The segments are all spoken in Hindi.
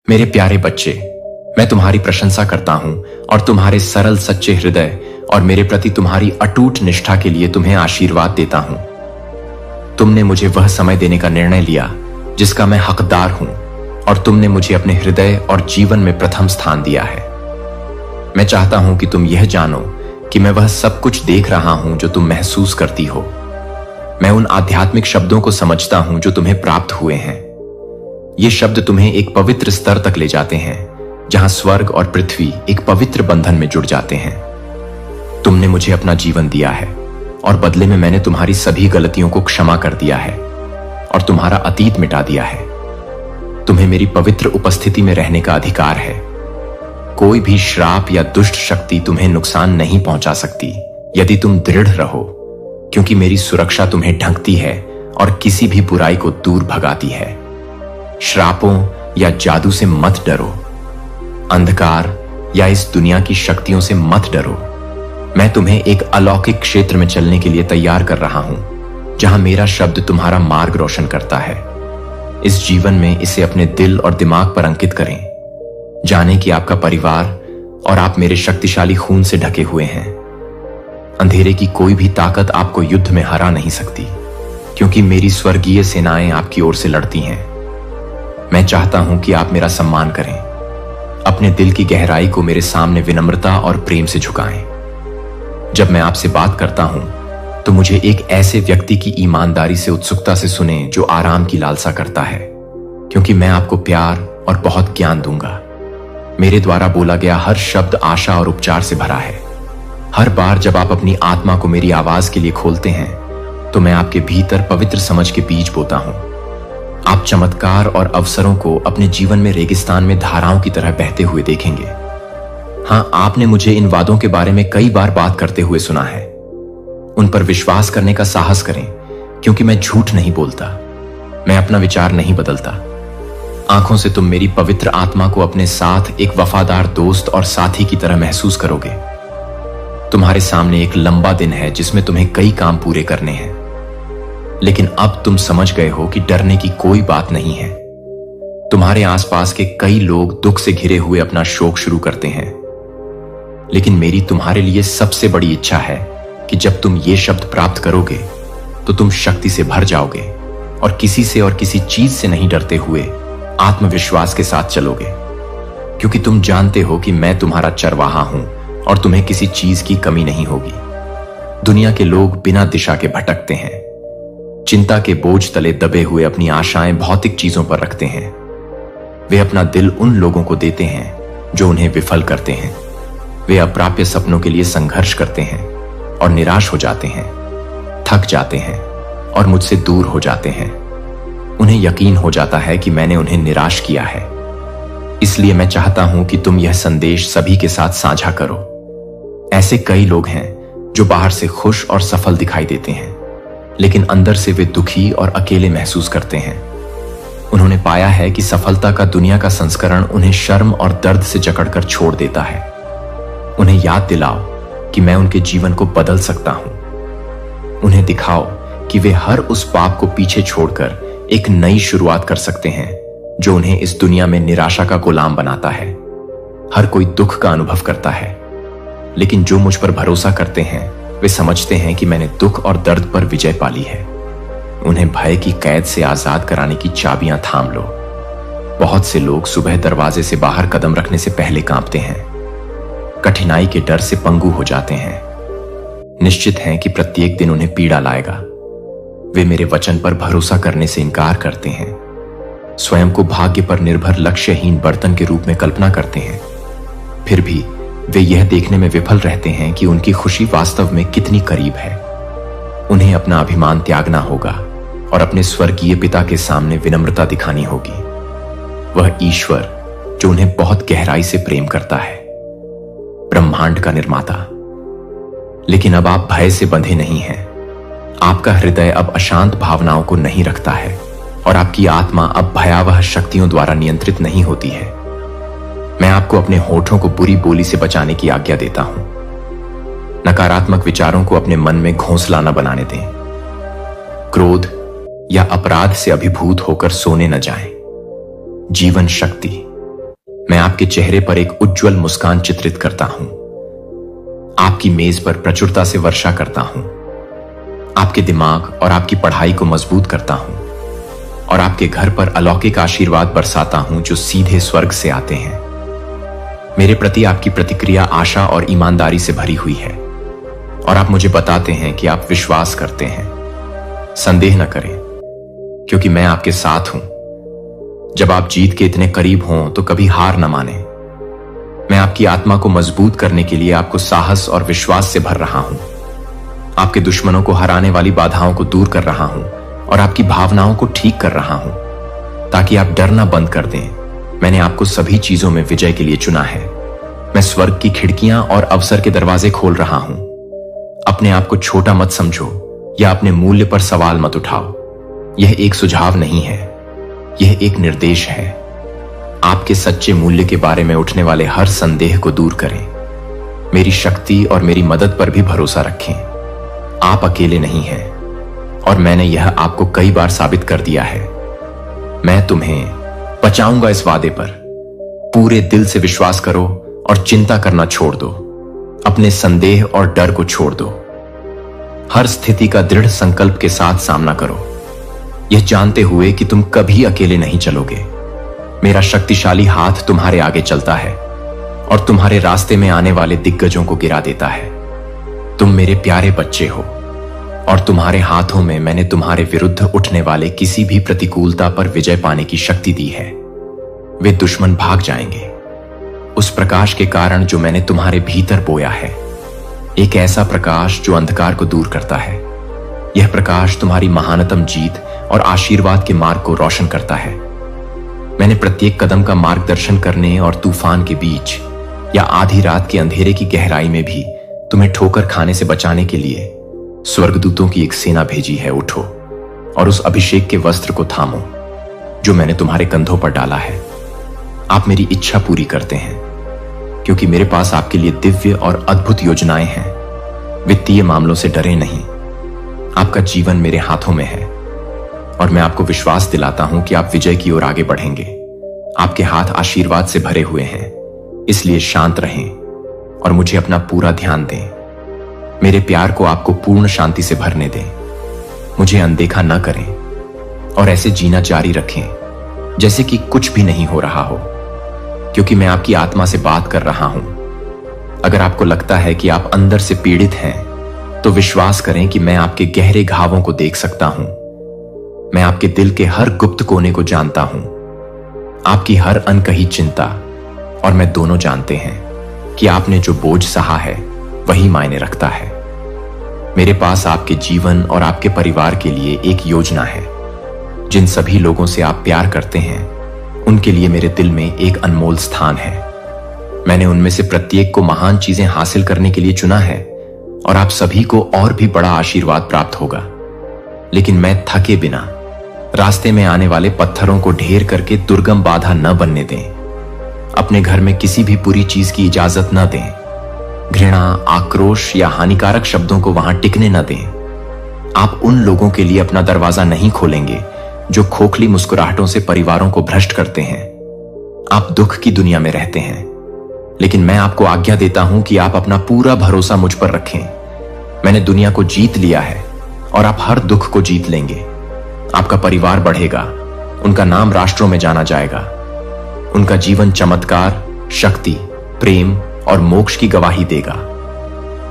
मेरे प्यारे बच्चे, मैं तुम्हारी प्रशंसा करता हूं और तुम्हारे सरल सच्चे हृदय और मेरे प्रति तुम्हारी अटूट निष्ठा के लिए तुम्हें आशीर्वाद देता हूं। तुमने मुझे वह समय देने का निर्णय लिया जिसका मैं हकदार हूं और तुमने मुझे अपने हृदय और जीवन में प्रथम स्थान दिया है। मैं चाहता हूं कि तुम यह जानो कि मैं वह सब कुछ देख रहा हूं जो तुम महसूस करती हो। मैं उन आध्यात्मिक शब्दों को समझता हूं जो तुम्हें प्राप्त हुए हैं। ये शब्द तुम्हें एक पवित्र स्तर तक ले जाते हैं जहां स्वर्ग और पृथ्वी एक पवित्र बंधन में जुड़ जाते हैं। तुमने मुझे अपना जीवन दिया है और बदले में मैंने तुम्हारी सभी गलतियों को क्षमा कर दिया है और तुम्हारा अतीत मिटा दिया है। तुम्हें मेरी पवित्र उपस्थिति में रहने का अधिकार है। कोई भी श्राप या दुष्ट शक्ति तुम्हें नुकसान नहीं पहुंचा सकती यदि तुम दृढ़ रहो, क्योंकि मेरी सुरक्षा तुम्हें ढकती है और किसी भी बुराई को दूर भगाती है। श्रापों या जादू से मत डरो, अंधकार या इस दुनिया की शक्तियों से मत डरो। मैं तुम्हें एक अलौकिक क्षेत्र में चलने के लिए तैयार कर रहा हूं जहां मेरा शब्द तुम्हारा मार्ग रोशन करता है। इस जीवन में इसे अपने दिल और दिमाग पर अंकित करें। जाने कि आपका परिवार और आप मेरे शक्तिशाली खून से ढके हुए हैं। अंधेरे की कोई भी ताकत आपको युद्ध में हरा नहीं सकती, क्योंकि मेरी स्वर्गीय सेनाएं आपकी ओर से लड़ती हैं। मैं चाहता हूं कि आप मेरा सम्मान करें, अपने दिल की गहराई को मेरे सामने विनम्रता और प्रेम से झुकाएं। जब मैं आपसे बात करता हूं तो मुझे एक ऐसे व्यक्ति की ईमानदारी से उत्सुकता से सुने जो आराम की लालसा करता है, क्योंकि मैं आपको प्यार और बहुत ज्ञान दूंगा। मेरे द्वारा बोला गया हर शब्द आशा और उपचार से भरा है। हर बार जब आप अपनी आत्मा को मेरी आवाज के लिए खोलते हैं तो मैं आपके भीतर पवित्र समझ के बीज बोता हूं। आप चमत्कार और अवसरों को अपने जीवन में रेगिस्तान में धाराओं की तरह बहते हुए देखेंगे। हां, आपने मुझे इन वादों के बारे में कई बार बात करते हुए सुना है। उन पर विश्वास करने का साहस करें, क्योंकि मैं झूठ नहीं बोलता। मैं अपना विचार नहीं बदलता। आंखों से तुम मेरी पवित्र आत्मा को अपने साथ एक वफादार दोस्त और साथी की तरह महसूस करोगे। तुम्हारे सामने एक लंबा दिन है जिसमें तुम्हें कई काम पूरे करने हैं, लेकिन अब तुम समझ गए हो कि डरने की कोई बात नहीं है। तुम्हारे आसपास के कई लोग दुख से घिरे हुए अपना शोक शुरू करते हैं, लेकिन मेरी तुम्हारे लिए सबसे बड़ी इच्छा है कि जब तुम ये शब्द प्राप्त करोगे तो तुम शक्ति से भर जाओगे और किसी से और किसी चीज से नहीं डरते हुए आत्मविश्वास के साथ चलोगे, क्योंकि तुम जानते हो कि मैं तुम्हारा चरवाहा हूं और तुम्हें किसी चीज की कमी नहीं होगी। दुनिया के लोग बिना दिशा के भटकते हैं, चिंता के बोझ तले दबे हुए अपनी आशाएं भौतिक चीजों पर रखते हैं। वे अपना दिल उन लोगों को देते हैं जो उन्हें विफल करते हैं। वे अप्राप्य सपनों के लिए संघर्ष करते हैं और निराश हो जाते हैं, थक जाते हैं और मुझसे दूर हो जाते हैं। उन्हें यकीन हो जाता है कि मैंने उन्हें निराश किया है। इसलिए मैं चाहता हूं कि तुम यह संदेश सभी के साथ साझा करो। ऐसे कई लोग हैं जो बाहर से खुश और सफल दिखाई देते हैं, लेकिन अंदर से वे दुखी और अकेले महसूस करते हैं। उन्होंने पाया है कि सफलता का दुनिया का संस्करण उन्हें शर्म और दर्द से जकड़कर छोड़ देता है। उन्हें याद दिलाओ कि मैं उनके जीवन को बदल सकता हूं। उन्हें दिखाओ कि वे हर उस पाप को पीछे छोड़कर एक नई शुरुआत कर सकते हैं जो उन्हें इस दुनिया में निराशा का गुलाम बनाता है। हर कोई दुख का अनुभव करता है, लेकिन जो मुझ पर भरोसा करते हैं वे समझते हैं कि मैंने दुख और दर्द पर विजय पाली है। उन्हें भय की कैद से आजाद कराने की चाबियां थाम लो। बहुत से लोग सुबह दरवाजे से बाहर कदम रखने से पहले कांपते हैं, कठिनाई के डर से पंगु हो जाते हैं, निश्चित हैं कि प्रत्येक दिन उन्हें पीड़ा लाएगा। वे मेरे वचन पर भरोसा करने से इनकार करते हैं, स्वयं को भाग्य पर निर्भर लक्ष्यहीन बर्तन के रूप में कल्पना करते हैं। फिर भी वे यह देखने में विफल रहते हैं कि उनकी खुशी वास्तव में कितनी करीब है। उन्हें अपना अभिमान त्यागना होगा और अपने स्वर्गीय पिता के सामने विनम्रता दिखानी होगी। वह ईश्वर जो उन्हें बहुत गहराई से प्रेम करता है, ब्रह्मांड का निर्माता। लेकिन अब आप भय से बंधे नहीं हैं। आपका हृदय अब अशांत भावनाओं को नहीं रखता है और आपकी आत्मा अब भयावह शक्तियों द्वारा नियंत्रित नहीं होती है। मैं आपको अपने होठों को बुरी बोली से बचाने की आज्ञा देता हूं। नकारात्मक विचारों को अपने मन में घोंसला न बनाने दें। क्रोध या अपराध से अभिभूत होकर सोने न जाएं। जीवन शक्ति, मैं आपके चेहरे पर एक उज्जवल मुस्कान चित्रित करता हूं, आपकी मेज पर प्रचुरता से वर्षा करता हूं, आपके दिमाग और आपकी पढ़ाई को मजबूत करता हूं और आपके घर पर अलौकिक आशीर्वाद बरसाता हूं जो सीधे स्वर्ग से आते हैं। मेरे प्रति आपकी प्रतिक्रिया आशा और ईमानदारी से भरी हुई है और आप मुझे बताते हैं कि आप विश्वास करते हैं। संदेह न करें, क्योंकि मैं आपके साथ हूं। जब आप जीत के इतने करीब हों तो कभी हार न माने। मैं आपकी आत्मा को मजबूत करने के लिए आपको साहस और विश्वास से भर रहा हूं, आपके दुश्मनों को हराने वाली बाधाओं को दूर कर रहा हूं और आपकी भावनाओं को ठीक कर रहा हूं, ताकि आप डरना बंद कर दें। मैंने आपको सभी चीजों में विजय के लिए चुना है। मैं स्वर्ग की खिड़कियां और अवसर के दरवाजे खोल रहा हूं। अपने आप को छोटा मत समझो या अपने मूल्य पर सवाल मत उठाओ। यह एक सुझाव नहीं है, यह एक निर्देश है। आपके सच्चे मूल्य के बारे में उठने वाले हर संदेह को दूर करें। मेरी शक्ति और मेरी मदद पर भी भरोसा रखें। आप अकेले नहीं हैं और मैंने यह आपको कई बार साबित कर दिया है। मैं तुम्हें बचाऊंगा इस वादे पर। पूरे दिल से विश्वास करो और चिंता करना छोड़ दो। अपने संदेह और डर को छोड़ दो। हर स्थिति का दृढ़ संकल्प के साथ सामना करो, यह जानते हुए कि तुम कभी अकेले नहीं चलोगे। मेरा शक्तिशाली हाथ तुम्हारे आगे चलता है और तुम्हारे रास्ते में आने वाले दिग्गजों को गिरा देता है। तुम मेरे प्यारे बच्चे हो और तुम्हारे हाथों में मैंने तुम्हारे विरुद्ध उठने वाले किसी भी प्रतिकूलता पर विजय पाने की शक्ति दी है। वे दुश्मन भाग जाएंगे उस प्रकाश के कारण जो मैंने तुम्हारे भीतर बोया है। एक ऐसा प्रकाश जो अंधकार को दूर करता है। यह प्रकाश तुम्हारी महानतम जीत और आशीर्वाद के मार्ग को रोशन करता है। मैंने प्रत्येक कदम का मार्गदर्शन करने और तूफान के बीच या आधी रात के अंधेरे की गहराई में भी तुम्हें ठोकर खाने से बचाने के लिए स्वर्गदूतों की एक सेना भेजी है। उठो और उस अभिषेक के वस्त्र को थामो जो मैंने तुम्हारे कंधों पर डाला है। आप मेरी इच्छा पूरी करते हैं, क्योंकि मेरे पास आपके लिए दिव्य और अद्भुत योजनाएं हैं। वित्तीय मामलों से डरे नहीं, आपका जीवन मेरे हाथों में है और मैं आपको विश्वास दिलाता हूं कि आप विजय की ओर आगे बढ़ेंगे। आपके हाथ आशीर्वाद से भरे हुए हैं, इसलिए शांत रहें और मुझे अपना पूरा ध्यान दें। मेरे प्यार को आपको पूर्ण शांति से भरने दें। मुझे अनदेखा न करें और ऐसे जीना जारी रखें जैसे कि कुछ भी नहीं हो रहा हो, क्योंकि मैं आपकी आत्मा से बात कर रहा हूं। अगर आपको लगता है कि आप अंदर से पीड़ित हैं, तो विश्वास करें कि मैं आपके गहरे घावों को देख सकता हूं। मैं आपके दिल के हर गुप्त कोने को जानता हूं, आपकी हर अनकही चिंता और मैं दोनों जानते हैं कि आपने जो बोझ सहा है वही मायने रखता है। मेरे पास आपके जीवन और आपके परिवार के लिए एक योजना है। जिन सभी लोगों से आप प्यार करते हैं, उनके लिए मेरे दिल में एक अनमोल स्थान है। मैंने उनमें से प्रत्येक को महान चीजें हासिल करने के लिए चुना है और आप सभी को और भी बड़ा आशीर्वाद प्राप्त होगा। लेकिन मैं थके बिना रास्ते में आने वाले पत्थरों को ढेर करके दुर्गम बाधा न बनने दें। अपने घर में किसी भी बुरी चीज की इजाजत न दें। घृणा, आक्रोश या हानिकारक शब्दों को वहां टिकने न दें। आप उन लोगों के लिए अपना दरवाजा नहीं खोलेंगे जो खोखली मुस्कुराहटों से परिवारों को भ्रष्ट करते हैं। आप दुख की दुनिया में रहते हैं, लेकिन मैं आपको आज्ञा देता हूं कि आप अपना पूरा भरोसा मुझ पर रखें। मैंने दुनिया को जीत लिया है और आप हर दुख को जीत लेंगे। आपका परिवार बढ़ेगा, उनका नाम राष्ट्रों में जाना जाएगा। उनका जीवन चमत्कार, शक्ति, प्रेम और मोक्ष की गवाही देगा।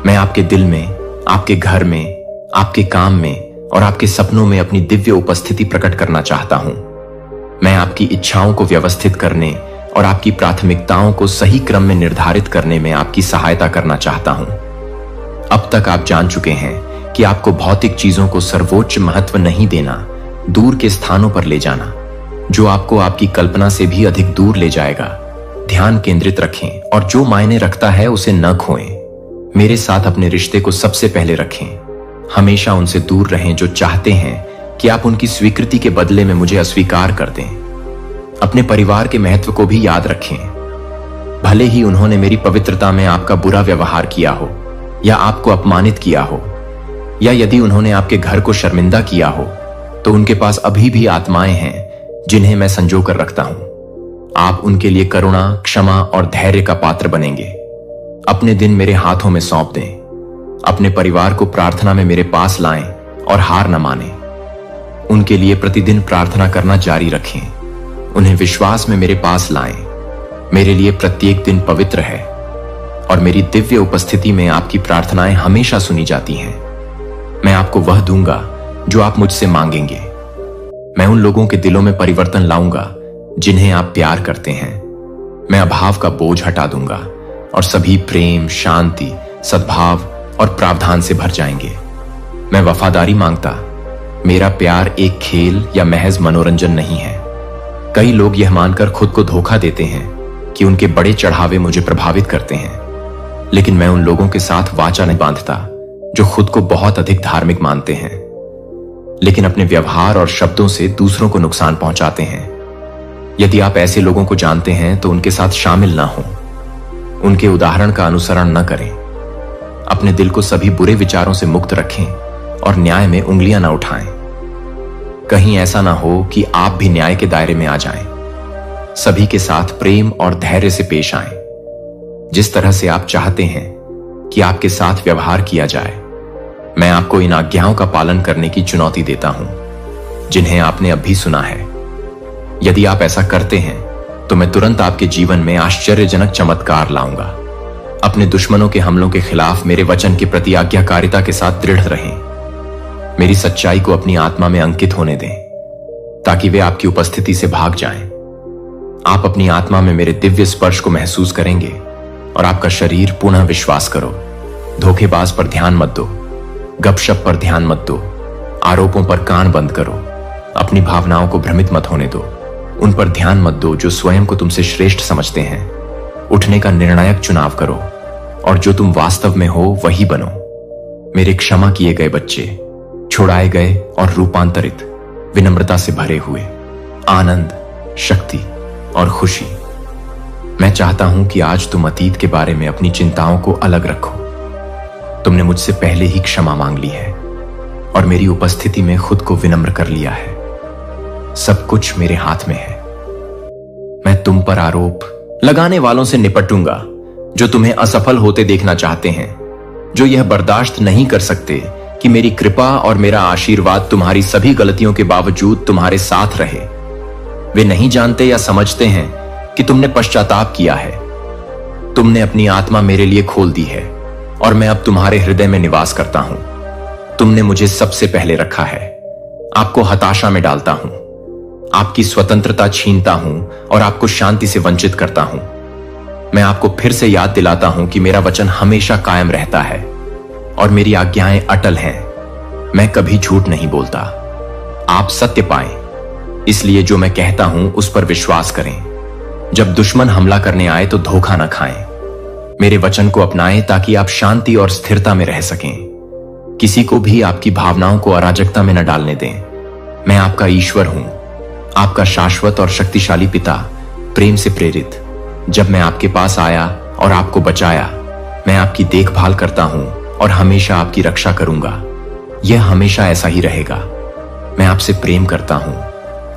मैं आपके दिल में, आपके घर में, आपके काम में और आपके सपनों में अपनी दिव्य उपस्थिति प्रकट करना चाहता हूं। मैं आपकी इच्छाओं को व्यवस्थित करने और आपकी प्राथमिकताओं को सही क्रम में निर्धारित करने में आपकी सहायता करना चाहता हूं। अब तक आप जान चुके हैं कि आपको भौतिक चीजों को सर्वोच्च महत्व नहीं देना, दूर के स्थानों पर ले जाना, जो आपको आपकी कल्पना से भी अधिक दूर ले जाएगा। ध्यान केंद्रित रखें और जो मायने रखता है उसे न खोएं। मेरे साथ अपने रिश्ते को सबसे पहले रखें। हमेशा उनसे दूर रहें जो चाहते हैं कि आप उनकी स्वीकृति के बदले में मुझे अस्वीकार कर दें। अपने परिवार के महत्व को भी याद रखें। भले ही उन्होंने मेरी पवित्रता में आपका बुरा व्यवहार किया हो या आपको अपमानित किया हो, या यदि उन्होंने आपके घर को शर्मिंदा किया हो, तो उनके पास अभी भी आत्माएं हैं जिन्हें मैं संजो कर रखता हूं। आप उनके लिए करुणा, क्षमा और धैर्य का पात्र बनेंगे। अपने दिन मेरे हाथों में सौंप दें। अपने परिवार को प्रार्थना में मेरे पास लाएं और हार न मानें। उनके लिए प्रतिदिन प्रार्थना करना जारी रखें। उन्हें विश्वास में मेरे पास लाएं। मेरे लिए प्रत्येक दिन पवित्र है और मेरी दिव्य उपस्थिति में आपकी प्रार्थनाएं हमेशा सुनी जाती हैं। मैं आपको वह दूंगा जो आप मुझसे मांगेंगे। मैं उन लोगों के दिलों में परिवर्तन लाऊंगा जिन्हें आप प्यार करते हैं। मैं अभाव का बोझ हटा दूंगा और सभी प्रेम, शांति, सद्भाव और प्रावधान से भर जाएंगे। मैं वफादारी मांगता। मेरा प्यार एक खेल या महज मनोरंजन नहीं है। कई लोग यह मानकर खुद को धोखा देते हैं कि उनके बड़े चढ़ावे मुझे प्रभावित करते हैं, लेकिन मैं उन लोगों के साथ वाचा नहीं बांधता जो खुद को बहुत अधिक धार्मिक मानते हैं, लेकिन अपने व्यवहार और शब्दों से दूसरों को नुकसान पहुंचाते हैं। यदि आप ऐसे लोगों को जानते हैं तो उनके साथ शामिल ना हो। उनके उदाहरण का अनुसरण न करें। अपने दिल को सभी बुरे विचारों से मुक्त रखें और न्याय में उंगलियां न उठाएं। कहीं ऐसा ना हो कि आप भी न्याय के दायरे में आ जाएं। सभी के साथ प्रेम और धैर्य से पेश आएं। जिस तरह से आप चाहते हैं कि आपके साथ व्यवहार किया जाए, मैं आपको इन आज्ञाओं का पालन करने की चुनौती देता हूं जिन्हें आपने अभी सुना है। यदि आप ऐसा करते हैं तो मैं तुरंत आपके जीवन में आश्चर्यजनक चमत्कार लाऊंगा। अपने दुश्मनों के हमलों के खिलाफ मेरे वचन के प्रति आज्ञाकारिता के साथ दृढ़ रहें। मेरी सच्चाई को अपनी आत्मा में अंकित होने दें ताकि वे आपकी उपस्थिति से भाग जाएं। आप अपनी आत्मा में मेरे दिव्य स्पर्श को महसूस करेंगे और आपका शरीर पुनः विश्वास करो। धोखेबाज पर ध्यान मत दो। गपशप पर ध्यान मत दो। आरोपों पर कान बंद करो। अपनी भावनाओं को भ्रमित मत होने दो। उन पर ध्यान मत दो जो स्वयं को तुमसे श्रेष्ठ समझते हैं। उठने का निर्णायक चुनाव करो और जो तुम वास्तव में हो वही बनो। मेरे क्षमा किए गए बच्चे, छुड़ाए गए और रूपांतरित, विनम्रता से भरे हुए, आनंद, शक्ति और खुशी। मैं चाहता हूं कि आज तुम अतीत के बारे में अपनी चिंताओं को अलग रखो। तुमने मुझसे पहले ही क्षमा मांग ली है और मेरी उपस्थिति में खुद को विनम्र कर लिया है। सब कुछ मेरे हाथ में है। मैं तुम पर आरोप लगाने वालों से निपटूंगा जो तुम्हें असफल होते देखना चाहते हैं, जो यह बर्दाश्त नहीं कर सकते कि मेरी कृपा और मेरा आशीर्वाद तुम्हारी सभी गलतियों के बावजूद तुम्हारे साथ रहे। वे नहीं जानते या समझते हैं कि तुमने पश्चाताप किया है। तुमने अपनी आत्मा मेरे लिए खोल दी है और मैं अब तुम्हारे हृदय में निवास करता हूं। तुमने मुझे सबसे पहले रखा है। आपको हताशा में डालता हूं, आपकी स्वतंत्रता छीनता हूं और आपको शांति से वंचित करता हूं। मैं आपको फिर से याद दिलाता हूं कि मेरा वचन हमेशा कायम रहता है और मेरी आज्ञाएं अटल हैं। मैं कभी झूठ नहीं बोलता। आप सत्य पाएं, इसलिए जो मैं कहता हूं उस पर विश्वास करें। जब दुश्मन हमला करने आए तो धोखा न खाएं। मेरे वचन को अपनाएं ताकि आप शांति और स्थिरता में रह सकें। किसी को भी आपकी भावनाओं को अराजकता में न डालने दें। मैं आपका ईश्वर हूं, आपका शाश्वत और शक्तिशाली पिता, प्रेम से प्रेरित। जब मैं आपके पास आया और आपको बचाया, मैं आपकी देखभाल करता हूं और हमेशा आपकी रक्षा करूंगा। यह हमेशा ऐसा ही रहेगा। मैं आपसे प्रेम करता हूं।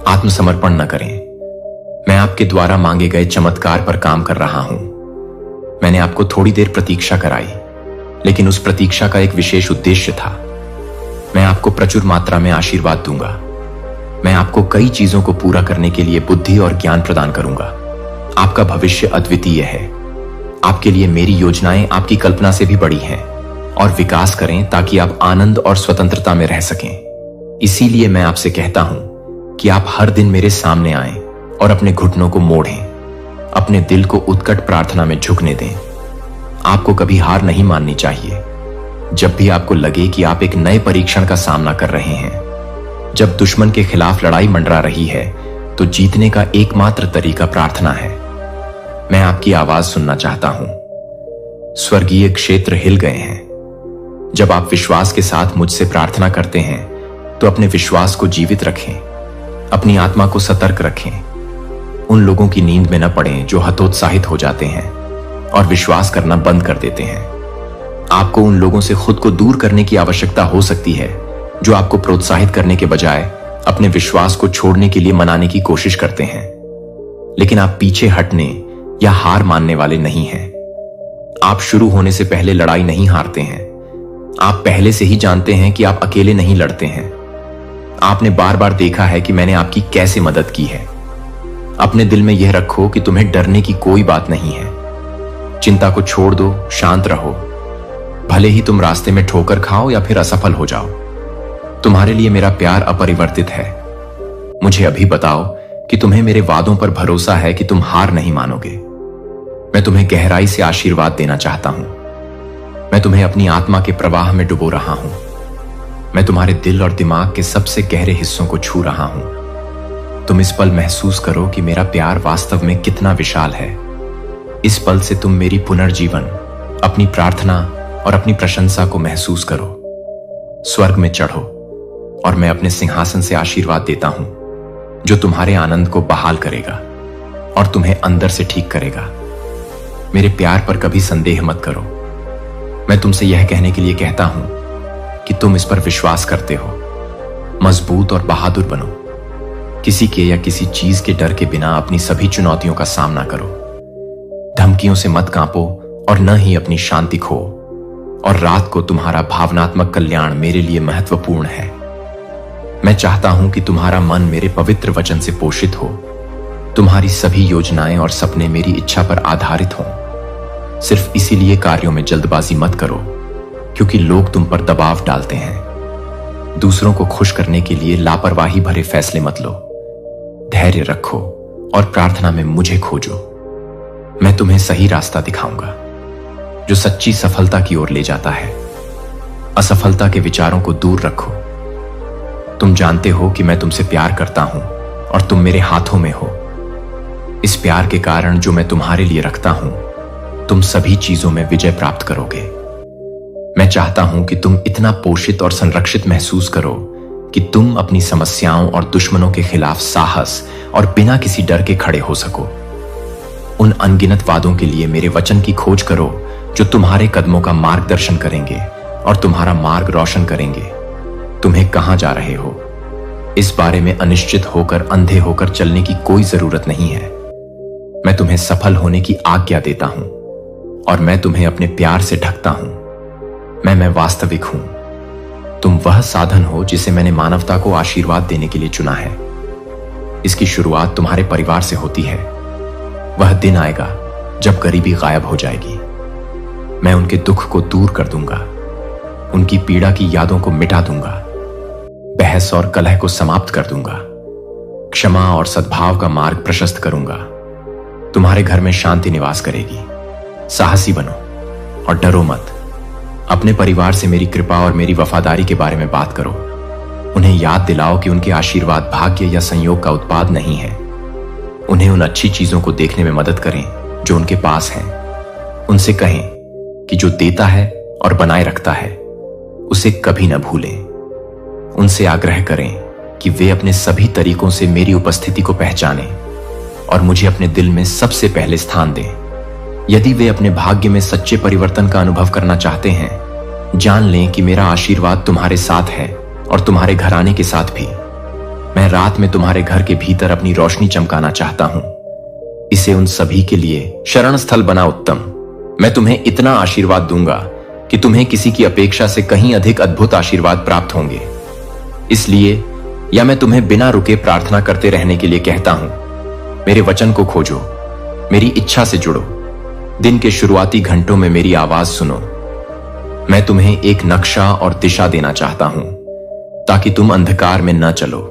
आत्मसमर्पण न करें। मैं आपके द्वारा मांगे गए चमत्कार पर काम कर रहा हूं। मैंने आपको थोड़ी देर प्रतीक्षा कराई, लेकिन उस प्रतीक्षा का एक विशेष उद्देश्य था। मैं आपको प्रचुर मात्रा में आशीर्वाद दूंगा। मैं आपको कई चीजों को पूरा करने के लिए बुद्धि और ज्ञान प्रदान करूंगा। आपका भविष्य अद्वितीय है। आपके लिए मेरी योजनाएं आपकी कल्पना से भी बड़ी हैं और विकास करें ताकि आप आनंद और स्वतंत्रता में रह सकें। इसीलिए मैं आपसे कहता हूं कि आप हर दिन मेरे सामने आएं और अपने घुटनों को मोड़ें, अपने दिल को उत्कट प्रार्थना में झुकने दें। आपको कभी हार नहीं माननी चाहिए। जब भी आपको लगे कि आप एक नए परीक्षण का सामना कर रहे हैं, जब दुश्मन के खिलाफ लड़ाई मंडरा रही है, तो जीतने का एकमात्र तरीका प्रार्थना है। मैं आपकी आवाज सुनना चाहता हूं। स्वर्गीय क्षेत्र हिल गए हैं। जब आप विश्वास के साथ मुझसे प्रार्थना करते हैं तो अपने विश्वास को जीवित रखें, अपनी आत्मा को सतर्क रखें। उन लोगों की नींद में न पड़ें जो हतोत्साहित हो जाते हैं और विश्वास करना बंद कर देते हैं। आपको उन लोगों से खुद को दूर करने की आवश्यकता हो सकती है जो आपको प्रोत्साहित करने के बजाय अपने विश्वास को छोड़ने के लिए मनाने की कोशिश करते हैं। लेकिन आप पीछे हटने या हार मानने वाले नहीं हैं। आप शुरू होने से पहले लड़ाई नहीं हारते हैं। आप पहले से ही जानते हैं कि आप अकेले नहीं लड़ते हैं। आपने बार बार देखा है कि मैंने आपकी कैसे मदद की है। अपने दिल में यह रखो कि तुम्हें डरने की कोई बात नहीं है। चिंता को छोड़ दो, शांत रहो। भले ही तुम रास्ते में ठोकर खाओ या फिर असफल हो जाओ, तुम्हारे लिए मेरा प्यार अपरिवर्तित है। मुझे अभी बताओ कि तुम्हें मेरे वादों पर भरोसा है कि तुम हार नहीं मानोगे। मैं तुम्हें गहराई से आशीर्वाद देना चाहता हूं। मैं तुम्हें अपनी आत्मा के प्रवाह में डुबो रहा हूं। मैं तुम्हारे दिल और दिमाग के सबसे गहरे हिस्सों को छू रहा हूं। तुम इस पल महसूस करो कि मेरा प्यार वास्तव में कितना विशाल है। इस पल से तुम मेरी पुनर्जीवन, अपनी प्रार्थना और अपनी प्रशंसा को महसूस करो। स्वर्ग में चढ़ो और मैं अपने सिंहासन से आशीर्वाद देता हूं, जो तुम्हारे आनंद को बहाल करेगा और तुम्हें अंदर से ठीक करेगा। मेरे प्यार पर कभी संदेह मत करो। मैं तुमसे यह कहने के लिए कहता हूं कि तुम इस पर विश्वास करते हो। मजबूत और बहादुर बनो। किसी के या किसी चीज के डर के बिना अपनी सभी चुनौतियों का सामना करो। धमकियों से मत कांपो और न ही अपनी शांति खो। और रात को तुम्हारा भावनात्मक कल्याण मेरे लिए महत्वपूर्ण है। मैं चाहता हूं कि तुम्हारा मन मेरे पवित्र वचन से पोषित हो। तुम्हारी सभी योजनाएं और सपने मेरी इच्छा पर आधारित हों। सिर्फ इसीलिए कार्यों में जल्दबाजी मत करो, क्योंकि लोग तुम पर दबाव डालते हैं। दूसरों को खुश करने के लिए लापरवाही भरे फैसले मत लो। धैर्य रखो और प्रार्थना में मुझे खोजो। मैं तुम्हें सही रास्ता दिखाऊंगा, जो सच्ची सफलता की ओर ले जाता है। असफलता के विचारों को दूर रखो। तुम जानते हो कि मैं तुमसे प्यार करता हूं और तुम मेरे हाथों में हो। इस प्यार के कारण जो मैं तुम्हारे लिए रखता हूं, तुम सभी चीजों में विजय प्राप्त करोगे। मैं चाहता हूं कि तुम इतना पोषित और संरक्षित महसूस करो कि तुम अपनी समस्याओं और दुश्मनों के खिलाफ साहस और बिना किसी डर के खड़े हो सको। उन अनगिनत वादों के लिए मेरे वचन की खोज करो, जो तुम्हारे कदमों का मार्गदर्शन करेंगे और तुम्हारा मार्ग रोशन करेंगे। तुम्हें कहां जा रहे हो, इस बारे में अनिश्चित होकर अंधे होकर चलने की कोई जरूरत नहीं है। मैं तुम्हें सफल होने की आज्ञा देता हूं और मैं तुम्हें अपने प्यार से ढकता हूं। मैं वास्तविक हूं। तुम वह साधन हो जिसे मैंने मानवता को आशीर्वाद देने के लिए चुना है। इसकी शुरुआत तुम्हारे परिवार से होती है। वह दिन आएगा जब गरीबी गायब हो जाएगी। मैं उनके दुख को दूर कर दूंगा, उनकी पीड़ा की यादों को मिटा दूंगा, बहस और कलह को समाप्त कर दूंगा, क्षमा और सद्भाव का मार्ग प्रशस्त करूंगा। तुम्हारे घर में शांति निवास करेगी। साहसी बनो और डरो मत। अपने परिवार से मेरी कृपा और मेरी वफादारी के बारे में बात करो। उन्हें याद दिलाओ कि उनके आशीर्वाद भाग्य या संयोग का उत्पाद नहीं है। उन्हें उन अच्छी चीजों को देखने में मदद करें जो उनके पास हैं। उनसे कहें कि जो देता है और बनाए रखता है, उसे कभी न भूलें। उनसे आग्रह करें कि वे अपने सभी तरीकों से मेरी उपस्थिति को पहचानें और मुझे अपने दिल में सबसे पहले स्थान दें। यदि वे अपने भाग्य में सच्चे परिवर्तन का अनुभव करना चाहते हैं, जान लें कि मेरा आशीर्वाद तुम्हारे साथ है और तुम्हारे घराने के साथ भी। मैं रात में तुम्हारे घर के भीतर अपनी रोशनी चमकाना चाहता हूं। इसे उन सभी के लिए शरण स्थल बना उत्तम। मैं तुम्हें इतना आशीर्वाद दूंगा कि तुम्हें किसी की अपेक्षा से कहीं अधिक अद्भुत आशीर्वाद प्राप्त होंगे। इसलिए या मैं तुम्हें बिना रुके प्रार्थना करते रहने के लिए कहता हूं, मेरे वचन को खोजो, मेरी इच्छा से जुड़ो। दिन के शुरुआती घंटों में मेरी आवाज सुनो। मैं तुम्हें एक नक्शा और दिशा देना चाहता हूं ताकि तुम अंधकार में न चलो।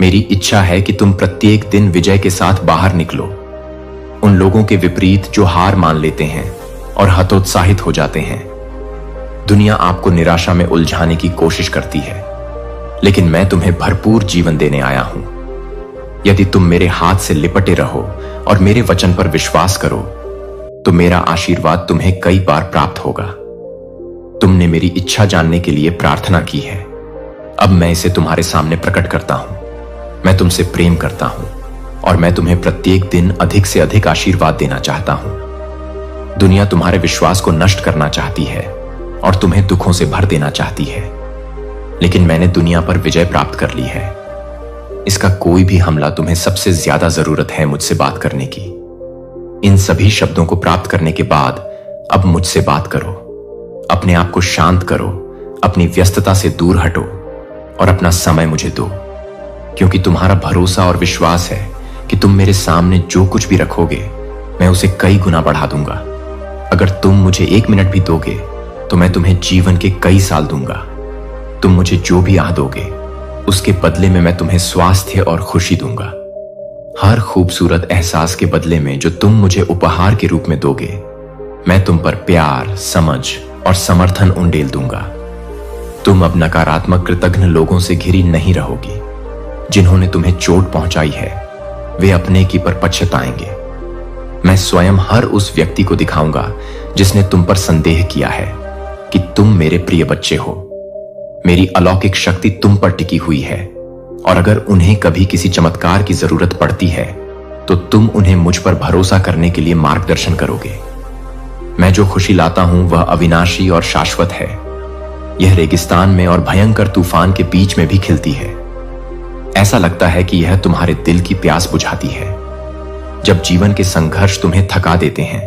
मेरी इच्छा है कि तुम प्रत्येक दिन विजय के साथ बाहर निकलो, उन लोगों के विपरीत जो हार मान लेते हैं और हतोत्साहित हो जाते हैं। दुनिया आपको निराशा में उलझाने की कोशिश करती है, लेकिन मैं तुम्हें भरपूर जीवन देने आया हूं। यदि तुम मेरे हाथ से लिपटे रहो और मेरे वचन पर विश्वास करो, तो मेरा आशीर्वाद तुम्हें कई बार प्राप्त होगा। तुमने मेरी इच्छा जानने के लिए प्रार्थना की है। अब मैं इसे तुम्हारे सामने प्रकट करता हूं। मैं तुमसे प्रेम करता हूं और मैं तुम्हें प्रत्येक दिन अधिक से अधिक आशीर्वाद देना चाहता हूं। दुनिया तुम्हारे विश्वास को नष्ट करना चाहती है और तुम्हें दुखों से भर देना चाहती है, लेकिन मैंने दुनिया पर विजय प्राप्त कर ली है। इसका कोई भी हमला तुम्हें सबसे ज्यादा जरूरत है मुझसे बात करने की। इन सभी शब्दों को प्राप्त करने के बाद अब मुझसे बात करो, अपने आप को शांत करो, अपनी व्यस्तता से दूर हटो और अपना समय मुझे दो, क्योंकि तुम्हारा भरोसा और विश्वास है कि तुम मेरे सामने जो कुछ भी रखोगे मैं उसे कई गुना बढ़ा दूंगा। अगर तुम मुझे 1 मिनट भी दोगे तो मैं तुम्हें जीवन के कई साल दूंगा। तुम मुझे जो भी आह दोगे उसके बदले में मैं तुम्हें स्वास्थ्य और खुशी दूंगा। हर खूबसूरत एहसास के बदले में जो तुम मुझे उपहार के रूप में दोगे मैं तुम पर प्यार, समझ और समर्थन उंडेल दूंगा। तुम अब नकारात्मक कृतघ्न लोगों से घिरी नहीं रहोगी। जिन्होंने तुम्हें चोट पहुंचाई है वे अपने की पर पछताएंगे। मैं स्वयं हर उस व्यक्ति को दिखाऊंगा जिसने तुम पर संदेह किया है कि तुम मेरे प्रिय बच्चे हो। मेरी अलौकिक शक्ति तुम पर टिकी हुई है और अगर उन्हें कभी किसी चमत्कार की जरूरत पड़ती है तो तुम उन्हें मुझ पर भरोसा करने के लिए मार्गदर्शन करोगे। मैं जो खुशी लाता हूं वह अविनाशी और शाश्वत है। यह रेगिस्तान में और भयंकर तूफान के बीच में भी खिलती है। ऐसा लगता है कि यह तुम्हारे दिल की प्यास बुझाती है। जब जीवन के संघर्ष तुम्हें थका देते हैं,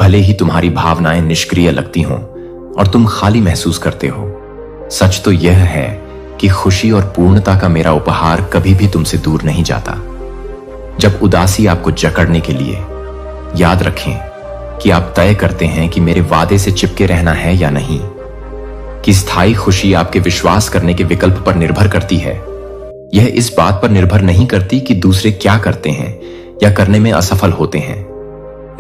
भले ही तुम्हारी भावनाएं निष्क्रिय लगती हों और तुम खाली महसूस करते हो, सच तो यह है कि खुशी और पूर्णता का मेरा उपहार कभी भी तुमसे दूर नहीं जाता। जब उदासी आपको जकड़ने के लिए, याद रखें कि आप तय करते हैं कि मेरे वादे से चिपके रहना है या नहीं, कि स्थायी खुशी आपके विश्वास करने के विकल्प पर निर्भर करती है। यह इस बात पर निर्भर नहीं करती कि दूसरे क्या करते हैं या करने में असफल होते हैं,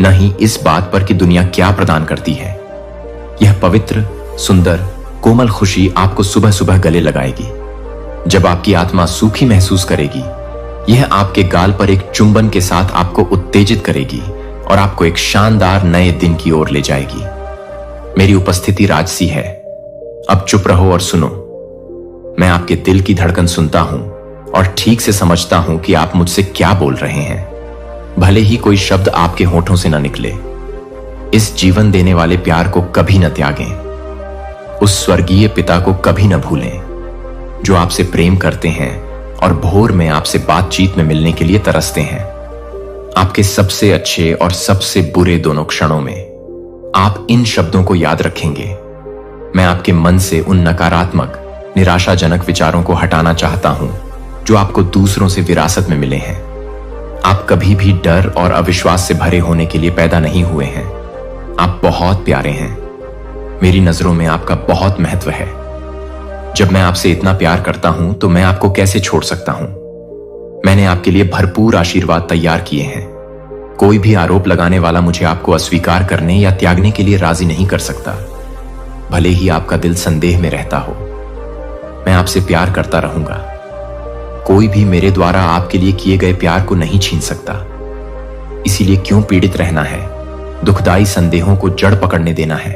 न ही इस बात पर कि दुनिया क्या प्रदान करती है। यह पवित्र, सुंदर, कोमल खुशी आपको सुबह सुबह गले लगाएगी। जब आपकी आत्मा सूखी महसूस करेगी, यह आपके गाल पर एक चुंबन के साथ आपको उत्तेजित करेगी और आपको एक शानदार नए दिन की ओर ले जाएगी। मेरी उपस्थिति राजसी है। अब चुप रहो और सुनो। मैं आपके दिल की धड़कन सुनता हूं और ठीक से समझता हूं कि आप मुझसे क्या बोल रहे हैं, भले ही कोई शब्द आपके होठों से न निकले। इस जीवन देने वाले प्यार को कभी न त्यागें। उस स्वर्गीय पिता को कभी न भूलें जो आपसे प्रेम करते हैं और भोर में आपसे बातचीत में मिलने के लिए तरसते हैं। आपके सबसे अच्छे और सबसे बुरे दोनों क्षणों में आप इन शब्दों को याद रखेंगे। मैं आपके मन से उन नकारात्मक, निराशाजनक विचारों को हटाना चाहता हूं जो आपको दूसरों से विरासत में मिले हैं। आप कभी भी डर और अविश्वास से भरे होने के लिए पैदा नहीं हुए हैं। आप बहुत प्यारे हैं। मेरी नजरों में आपका बहुत महत्व है। जब मैं आपसे इतना प्यार करता हूं तो मैं आपको कैसे छोड़ सकता हूं। मैंने आपके लिए भरपूर आशीर्वाद तैयार किए हैं। कोई भी आरोप लगाने वाला मुझे आपको अस्वीकार करने या त्यागने के लिए राजी नहीं कर सकता, भले ही आपका दिल संदेह में रहता हो। मैं आपसे प्यार करता रहूंगा। कोई भी मेरे द्वारा आपके लिए किए गए प्यार को नहीं छीन सकता। इसीलिए क्यों पीड़ित रहना है, दुखदाई संदेहों को जड़ पकड़ने देना है।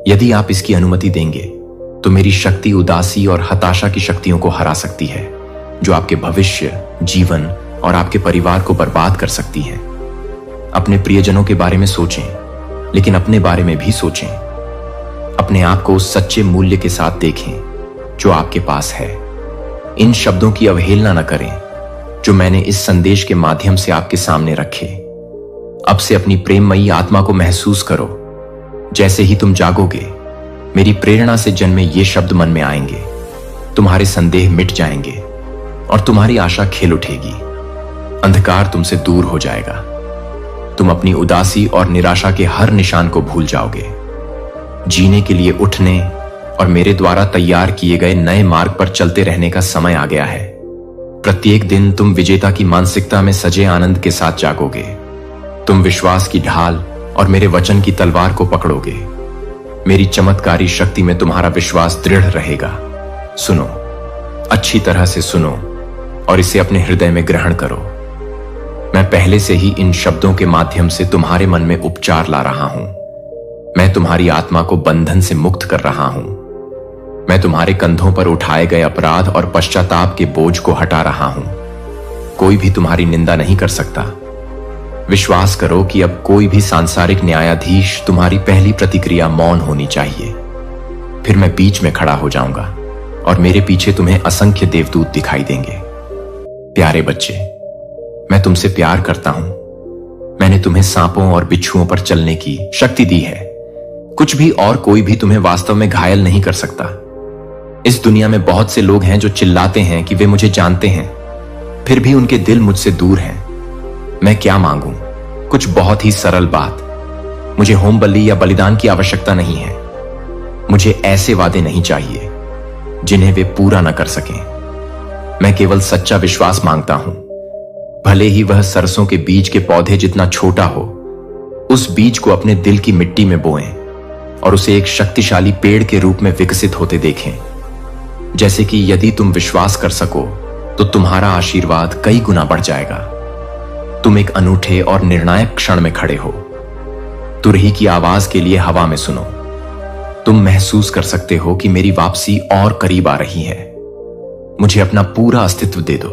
यदि आप इसकी अनुमति देंगे तो मेरी शक्ति उदासी और हताशा की शक्तियों को हरा सकती है जो आपके भविष्य, जीवन और आपके परिवार को बर्बाद कर सकती हैं। अपने प्रियजनों के बारे में सोचें, लेकिन अपने बारे में भी सोचें। अपने आप को उस सच्चे मूल्य के साथ देखें जो आपके पास है। इन शब्दों की अवहेलना न करें जो मैंने इस संदेश के माध्यम से आपके सामने रखे। अब से अपनी प्रेममयी आत्मा को महसूस करो। जैसे ही तुम जागोगे, मेरी प्रेरणा से जन्मे ये शब्द मन में आएंगे। तुम्हारे संदेह मिट जाएंगे और तुम्हारी आशा खिल उठेगी। अंधकार तुमसे दूर हो जाएगा। तुम अपनी उदासी और निराशा के हर निशान को भूल जाओगे। जीने के लिए उठने और मेरे द्वारा तैयार किए गए नए मार्ग पर चलते रहने का समय आ गया है। प्रत्येक दिन तुम विजेता की मानसिकता में सजे आनंद के साथ जागोगे। तुम विश्वास की ढाल और मेरे वचन की तलवार को पकड़ोगे। मेरी चमत्कारी शक्ति में तुम्हारा विश्वास दृढ़ रहेगा। सुनो, अच्छी तरह से सुनो और इसे अपने हृदय में ग्रहण करो। मैं पहले से ही इन शब्दों के माध्यम से तुम्हारे मन में उपचार ला रहा हूं। मैं तुम्हारी आत्मा को बंधन से मुक्त कर रहा हूं। मैं तुम्हारे कंधों पर उठाए गए अपराध और पश्चाताप के बोझ को हटा रहा हूं। कोई भी तुम्हारी निंदा नहीं कर सकता। विश्वास करो कि अब कोई भी सांसारिक न्यायाधीश तुम्हारी पहली प्रतिक्रिया मौन होनी चाहिए। फिर मैं बीच में खड़ा हो जाऊंगा और मेरे पीछे तुम्हें असंख्य देवदूत दिखाई देंगे। प्यारे बच्चे, मैं तुमसे प्यार करता हूं। मैंने तुम्हें सांपों और बिच्छुओं पर चलने की शक्ति दी है। कुछ भी और कोई भी तुम्हें वास्तव में घायल नहीं कर सकता। इस दुनिया में बहुत से लोग हैं जो चिल्लाते हैं कि वे मुझे जानते हैं, फिर भी उनके दिल मुझसे दूर हैं। मैं क्या मांगूं? कुछ बहुत ही सरल बात। मुझे होम बलि या बलिदान की आवश्यकता नहीं है। मुझे ऐसे वादे नहीं चाहिए जिन्हें वे पूरा न कर सकें। मैं केवल सच्चा विश्वास मांगता हूं, भले ही वह सरसों के बीज के पौधे जितना छोटा हो। उस बीज को अपने दिल की मिट्टी में बोएं और उसे एक शक्तिशाली पेड़ के रूप में विकसित होते देखें। जैसे कि यदि तुम विश्वास कर सको तो तुम्हारा आशीर्वाद कई गुना बढ़ जाएगा। तुम एक अनूठे और निर्णायक क्षण में खड़े हो। तुरही की आवाज के लिए हवा में सुनो। तुम महसूस कर सकते हो कि मेरी वापसी और करीब आ रही है। मुझे अपना पूरा अस्तित्व दे दो,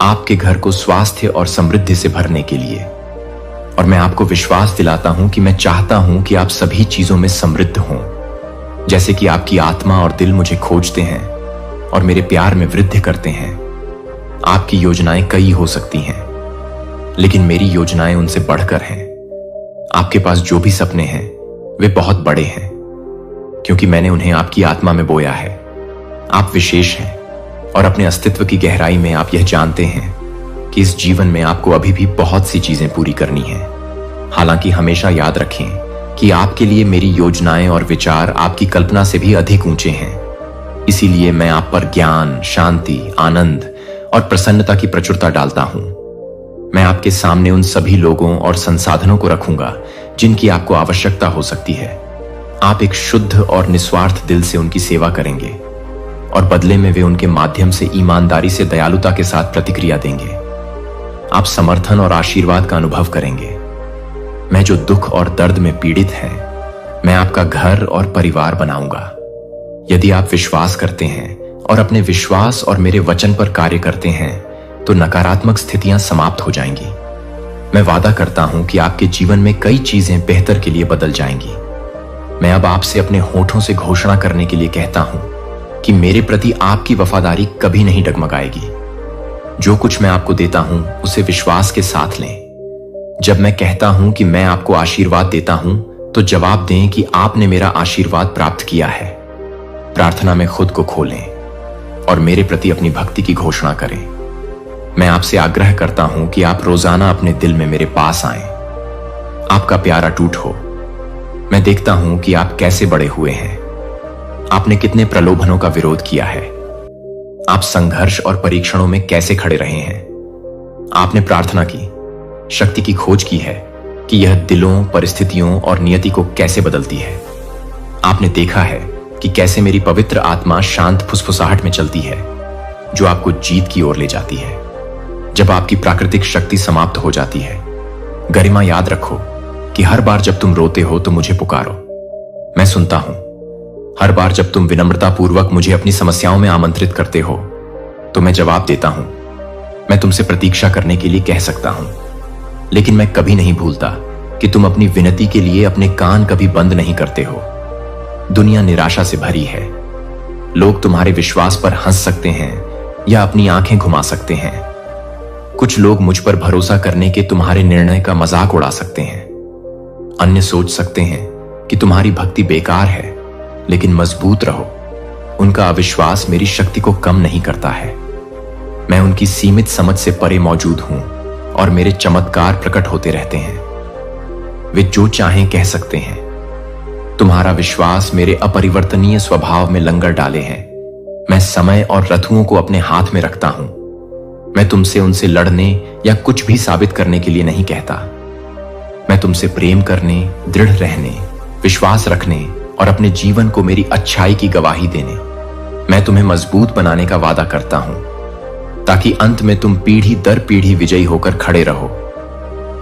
आपके घर को स्वास्थ्य और समृद्धि से भरने के लिए। और मैं आपको विश्वास दिलाता हूं कि मैं चाहता हूं कि आप सभी चीजों में समृद्ध हों, जैसे कि आपकी आत्मा और दिल मुझे खोजते हैं और मेरे प्यार में वृद्धि करते हैं। आपकी योजनाएं कई हो सकती हैं, लेकिन मेरी योजनाएं उनसे बढ़कर हैं। आपके पास जो भी सपने हैं वे बहुत बड़े हैं, क्योंकि मैंने उन्हें आपकी आत्मा में बोया है। आप विशेष हैं और अपने अस्तित्व की गहराई में आप यह जानते हैं कि इस जीवन में आपको अभी भी बहुत सी चीजें पूरी करनी हैं। हालांकि हमेशा याद रखें कि आपके लिए मेरी योजनाएं और विचार आपकी कल्पना से भी अधिक ऊंचे हैं। इसीलिए मैं आप पर ज्ञान, शांति, आनंद और प्रसन्नता की प्रचुरता डालता हूं। मैं आपके सामने उन सभी लोगों और संसाधनों को रखूंगा जिनकी आपको आवश्यकता हो सकती है। आप एक शुद्ध और निस्वार्थ दिल से उनकी सेवा करेंगे और बदले में वे उनके माध्यम से ईमानदारी से दयालुता के साथ प्रतिक्रिया देंगे। आप समर्थन और आशीर्वाद का अनुभव करेंगे। मैं जो दुख और दर्द में पीड़ित है, मैं आपका घर और परिवार बनाऊंगा। यदि आप विश्वास करते हैं और अपने विश्वास और मेरे वचन पर कार्य करते हैं तो नकारात्मक स्थितियां समाप्त हो जाएंगी। मैं वादा करता हूं कि आपके जीवन में कई चीजें बेहतर के लिए बदल जाएंगी। मैं अब आपसे अपने होठों से घोषणा करने के लिए कहता हूं कि मेरे प्रति आपकी वफादारी कभी नहीं डगमगाएगी। जो कुछ मैं आपको देता हूं उसे विश्वास के साथ लें। जब मैं कहता हूं कि मैं आपको आशीर्वाद देता हूं तो जवाब दें कि आपने मेरा आशीर्वाद प्राप्त किया है। प्रार्थना में खुद को खोलें और मेरे प्रति अपनी भक्ति की घोषणा करें। मैं आपसे आग्रह करता हूं कि आप रोजाना अपने दिल में मेरे पास आएं। आपका प्यार अटूट हो। मैं देखता हूं कि आप कैसे बड़े हुए हैं। आपने कितने प्रलोभनों का विरोध किया है। आप संघर्ष और परीक्षणों में कैसे खड़े रहे हैं। आपने प्रार्थना की, शक्ति की खोज की है कि यह दिलों, परिस्थितियों और नियति को कैसे बदलती है। आपने देखा है कि कैसे मेरी पवित्र आत्मा शांत फुसफुसाहट में चलती है, जो आपको जीत की ओर ले जाती है। जब आपकी प्राकृतिक शक्ति समाप्त हो जाती है, गरिमा याद रखो कि हर बार जब तुम रोते हो तो मुझे पुकारो, मैं सुनता हूं। हर बार जब तुम विनम्रतापूर्वक मुझे अपनी समस्याओं में आमंत्रित करते हो तो मैं जवाब देता हूं। मैं तुमसे प्रतीक्षा करने के लिए कह सकता हूं, लेकिन मैं कभी नहीं भूलता कि तुम अपनी विनती के लिए अपने कान कभी बंद नहीं करते हो। दुनिया निराशा से भरी है। लोग तुम्हारे विश्वास पर हंस सकते हैं या अपनी आंखें घुमा सकते हैं। कुछ लोग मुझ पर भरोसा करने के तुम्हारे निर्णय का मजाक उड़ा सकते हैं। अन्य सोच सकते हैं कि तुम्हारी भक्ति बेकार है, लेकिन मजबूत रहो। उनका अविश्वास मेरी शक्ति को कम नहीं करता है। मैं उनकी सीमित समझ से परे मौजूद हूं और मेरे चमत्कार प्रकट होते रहते हैं। वे जो चाहें कह सकते हैं। तुम्हारा विश्वास मेरे अपरिवर्तनीय स्वभाव में लंगर डाले हैं। मैं समय और रथुओं को अपने हाथ में रखता हूं। मैं तुमसे उनसे लड़ने या कुछ भी साबित करने के लिए नहीं कहता। मैं तुमसे प्रेम करने, दृढ़ रहने, विश्वास रखने और अपने जीवन को मेरी अच्छाई की गवाही देने, मैं तुम्हें मजबूत बनाने का वादा करता हूं, ताकि अंत में तुम पीढ़ी दर पीढ़ी विजयी होकर खड़े रहो।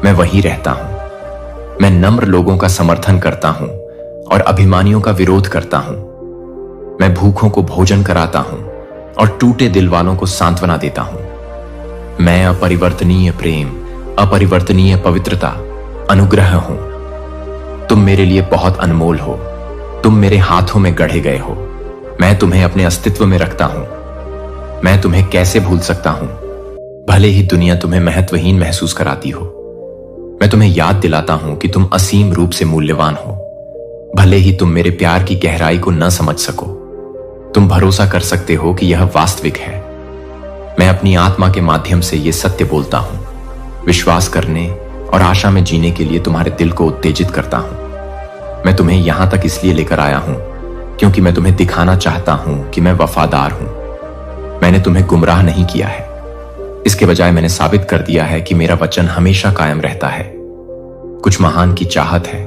मैं वहीं रहता हूं। मैं नम्र लोगों का समर्थन करता हूं और अभिमानियों का विरोध करता हूं। मैं भूखों को भोजन कराता हूं और टूटे दिल वालों को सांत्वना देता हूं। मैं अपरिवर्तनीय प्रेम, अपरिवर्तनीय पवित्रता, अनुग्रह हूं। तुम मेरे लिए बहुत अनमोल हो। तुम मेरे हाथों में गढ़े गए हो। मैं तुम्हें अपने अस्तित्व में रखता हूं। मैं तुम्हें कैसे भूल सकता हूं? भले ही दुनिया तुम्हें महत्वहीन महसूस कराती हो, मैं तुम्हें याद दिलाता हूं कि तुम असीम रूप से मूल्यवान हो। भले ही तुम मेरे प्यार की गहराई को न समझ सको, तुम भरोसा कर सकते हो कि यह वास्तविक है। मैं अपनी आत्मा के माध्यम से यह सत्य बोलता हूं, विश्वास करने और आशा में जीने के लिए तुम्हारे दिल को उत्तेजित करता हूं। मैं तुम्हें यहां तक इसलिए लेकर आया हूं क्योंकि मैं तुम्हें दिखाना चाहता हूं कि मैं वफादार हूं। मैंने तुम्हें गुमराह नहीं किया है, इसके बजाय मैंने साबित कर दिया है कि मेरा वचन हमेशा कायम रहता है। कुछ महान की चाहत है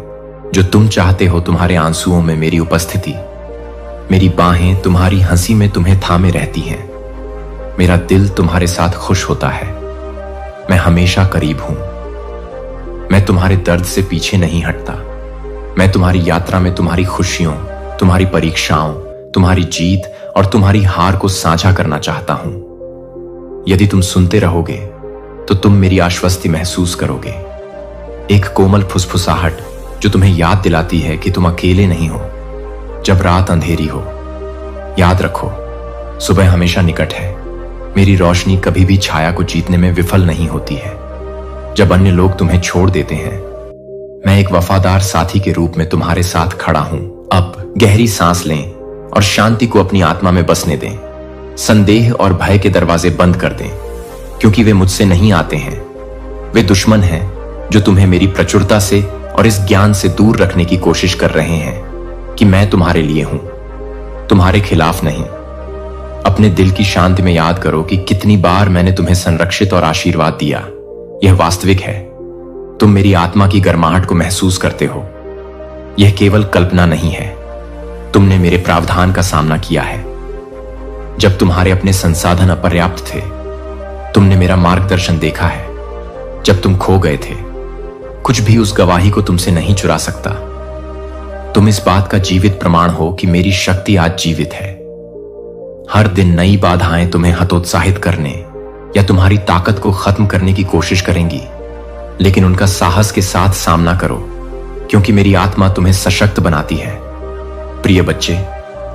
जो तुम चाहते हो तुम्हारे आंसुओं में मेरी उपस्थिति। मेरी बाहें तुम्हारी हंसी में तुम्हें थामे रहती हैं। मेरा दिल तुम्हारे साथ खुश होता है। मैं हमेशा करीब हूं। मैं तुम्हारे दर्द से पीछे नहीं हटता। मैं तुम्हारी यात्रा में तुम्हारी खुशियों, तुम्हारी परीक्षाओं, तुम्हारी जीत और तुम्हारी हार को साझा करना चाहता हूं। यदि तुम सुनते रहोगे तो तुम मेरी आश्वस्ति महसूस करोगे, एक कोमल फुसफुसाहट जो तुम्हें याद दिलाती है कि तुम अकेले नहीं हो जब रात अंधेरी हो। याद रखो, सुबह हमेशा निकट है। मेरी रोशनी कभी भी छाया को जीतने में विफल नहीं होती है। जब अन्य लोग तुम्हें छोड़ देते हैं, मैं एक वफादार साथी के रूप में तुम्हारे साथ खड़ा हूं। अब गहरी सांस लें और शांति को अपनी आत्मा में बसने दें। संदेह और भय के दरवाजे बंद कर दें, क्योंकि वे मुझसे नहीं आते हैं। वे दुश्मन हैं जो तुम्हें मेरी प्रचुरता से और इस ज्ञान से दूर रखने की कोशिश कर रहे हैं कि मैं तुम्हारे लिए हूं, तुम्हारे खिलाफ नहीं। अपने दिल की शांति में याद करो कि कितनी बार मैंने तुम्हें संरक्षित और आशीर्वाद दिया। यह वास्तविक है। तुम मेरी आत्मा की गर्माहट को महसूस करते हो। यह केवल कल्पना नहीं है। तुमने मेरे प्रावधान का सामना किया है। जब तुम्हारे अपने संसाधन अपर्याप्त थे, तुमने मेरा मार्गदर्शन देखा है। जब तुम खो गए थे, कुछ भी उस गवाही को तुमसे नहीं चुरा सकता। तुम इस बात का जीवित प्रमाण हो कि मेरी शक्ति आज जीवित है। हर दिन नई बाधाएं तुम्हें हतोत्साहित करने या तुम्हारी ताकत को खत्म करने की कोशिश करेंगी, लेकिन उनका साहस के साथ सामना करो, क्योंकि मेरी आत्मा तुम्हें सशक्त बनाती है। प्रिय बच्चे,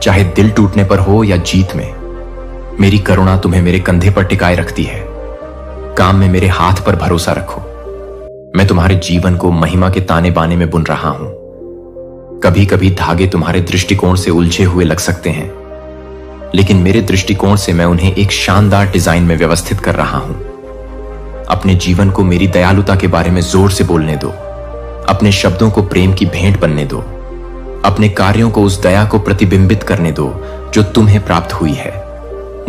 चाहे दिल टूटने पर हो या जीत में, मेरी करुणा तुम्हें मेरे कंधे पर टिकाए रखती है। काम में मेरे हाथ पर भरोसा रखो। मैं तुम्हारे जीवन को महिमा के ताने बाने में बुन रहा हूं। कभी कभी धागे तुम्हारे दृष्टिकोण से उलझे हुए लग सकते हैं, लेकिन मेरे दृष्टिकोण से मैं उन्हें एक शानदार डिजाइन में व्यवस्थित कर रहा हूं। अपने जीवन को मेरी दयालुता के बारे में जोर से बोलने दो। अपने शब्दों को प्रेम की भेंट बनने दो। अपने कार्यों को उस दया को प्रतिबिंबित करने दो जो तुम्हें प्राप्त हुई है।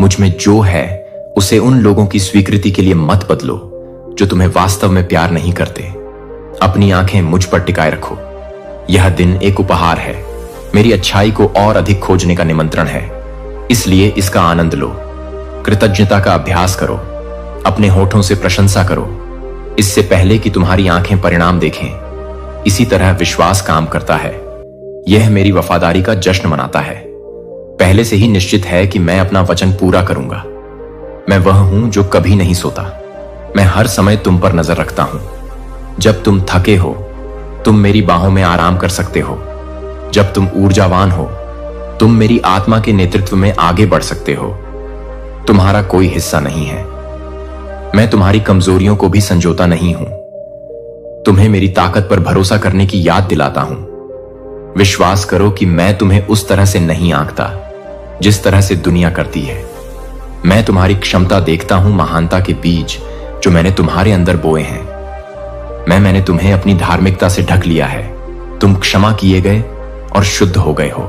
मुझ में जो है उसे उन लोगों की स्वीकृति के लिए मत बदलो जो तुम्हें वास्तव में प्यार नहीं करते। अपनी आंखें मुझ पर टिकाए रखो। यह दिन एक उपहार है। मेरी अच्छाई को और अधिक खोजने का निमंत्रण है, इसलिए इसका आनंद लो। कृतज्ञता का अभ्यास करो। अपने होठों से प्रशंसा करो, इससे पहले कि तुम्हारी आंखें परिणाम देखें। इसी तरह विश्वास काम करता है। यह मेरी वफादारी का जश्न मनाता है। पहले से ही निश्चित है कि मैं अपना वचन पूरा करूंगा। मैं वह हूं जो कभी नहीं सोता। मैं हर समय तुम पर नजर रखता हूं। जब तुम थके हो, तुम मेरी बाहों में आराम कर सकते हो। जब तुम ऊर्जावान हो, तुम मेरी आत्मा के नेतृत्व में आगे बढ़ सकते हो। तुम्हारा कोई हिस्सा नहीं है। मैं तुम्हारी कमजोरियों को भी संजोता नहीं हूं। तुम्हें मेरी ताकत पर भरोसा करने की याद दिलाता हूं। विश्वास करो कि मैं तुम्हें उस तरह से नहीं आंकता जिस तरह से दुनिया करती है। मैं तुम्हारी क्षमता देखता हूं, महानता के बीज जो मैंने तुम्हारे अंदर बोए हैं। मैंने तुम्हें अपनी धार्मिकता से ढक लिया है। तुम क्षमा किए गए और शुद्ध हो गए हो।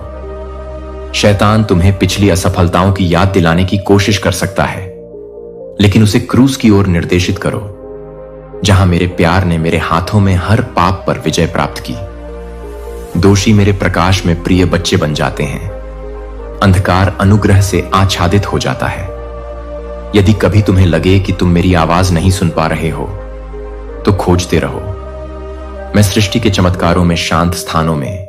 शैतान तुम्हें पिछली असफलताओं की याद दिलाने की कोशिश कर सकता है, लेकिन उसे क्रूस की ओर निर्देशित करो, जहां मेरे प्यार ने मेरे हाथों में हर पाप पर विजय प्राप्त की। दोषी मेरे प्रकाश में प्रिय बच्चे बन जाते हैं। अंधकार अनुग्रह से आच्छादित हो जाता है। यदि कभी तुम्हें लगे कि तुम मेरी आवाज नहीं सुन पा रहे हो, तो खोजते रहो। मैं सृष्टि के चमत्कारों में, शांत स्थानों में,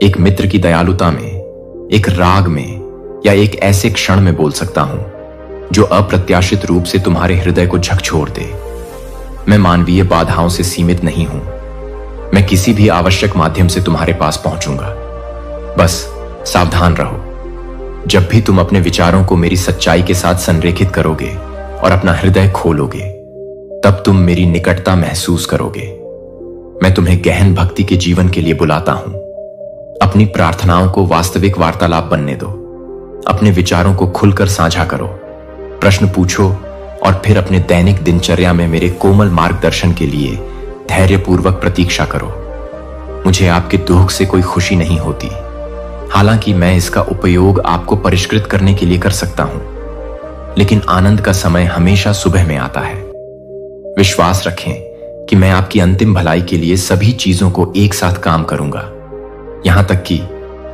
एक मित्र की दयालुता में, एक राग में या एक ऐसे क्षण में बोल सकता हूं जो अप्रत्याशित रूप से तुम्हारे हृदय को झकझोर दे। मैं मानवीय बाधाओं से सीमित नहीं हूं। मैं किसी भी आवश्यक माध्यम से तुम्हारे पास पहुंचूंगा। बस सावधान रहो। जब भी तुम अपने विचारों को मेरी सच्चाई के साथ संरेखित करोगे और अपना हृदय खोलोगे, तब तुम मेरी निकटता महसूस करोगे। मैं तुम्हें गहन भक्ति के जीवन के लिए बुलाता हूं। अपनी प्रार्थनाओं को वास्तविक वार्तालाप बनने दो। अपने विचारों को खुलकर साझा करो, प्रश्न पूछो और फिर अपने दैनिक दिनचर्या में मेरे कोमल मार्गदर्शन के लिए धैर्यपूर्वक प्रतीक्षा करो। मुझे आपके दुख से कोई खुशी नहीं होती, हालांकि मैं इसका उपयोग आपको परिष्कृत करने के लिए कर सकता हूं, लेकिन आनंद का समय हमेशा सुबह में आता है। विश्वास रखें कि मैं आपकी अंतिम भलाई के लिए सभी चीजों को एक साथ काम करूंगा। यहां तक कि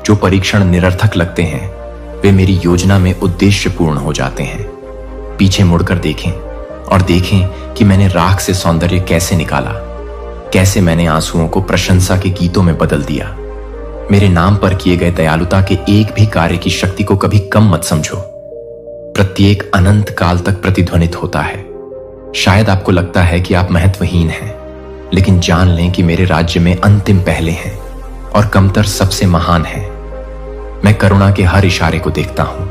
जो परीक्षण निरर्थक लगते हैं वे मेरी योजना में उद्देश्यपूर्ण हो जाते हैं। पीछे मुड़कर देखें और देखें कि मैंने राख से सौंदर्य कैसे निकाला, कैसे मैंने आंसुओं को प्रशंसा के गीतों में बदल दिया। मेरे नाम पर किए गए दयालुता के एक भी कार्य की शक्ति को कभी कम मत समझो। प्रत्येक अनंत काल तक प्रतिध्वनित होता है। शायद आपको लगता है कि आप महत्वहीन हैं, लेकिन जान लें कि मेरे राज्य में अंतिम पहले हैं और कमतर सबसे महान हैं। मैं करुणा के हर इशारे को देखता हूं,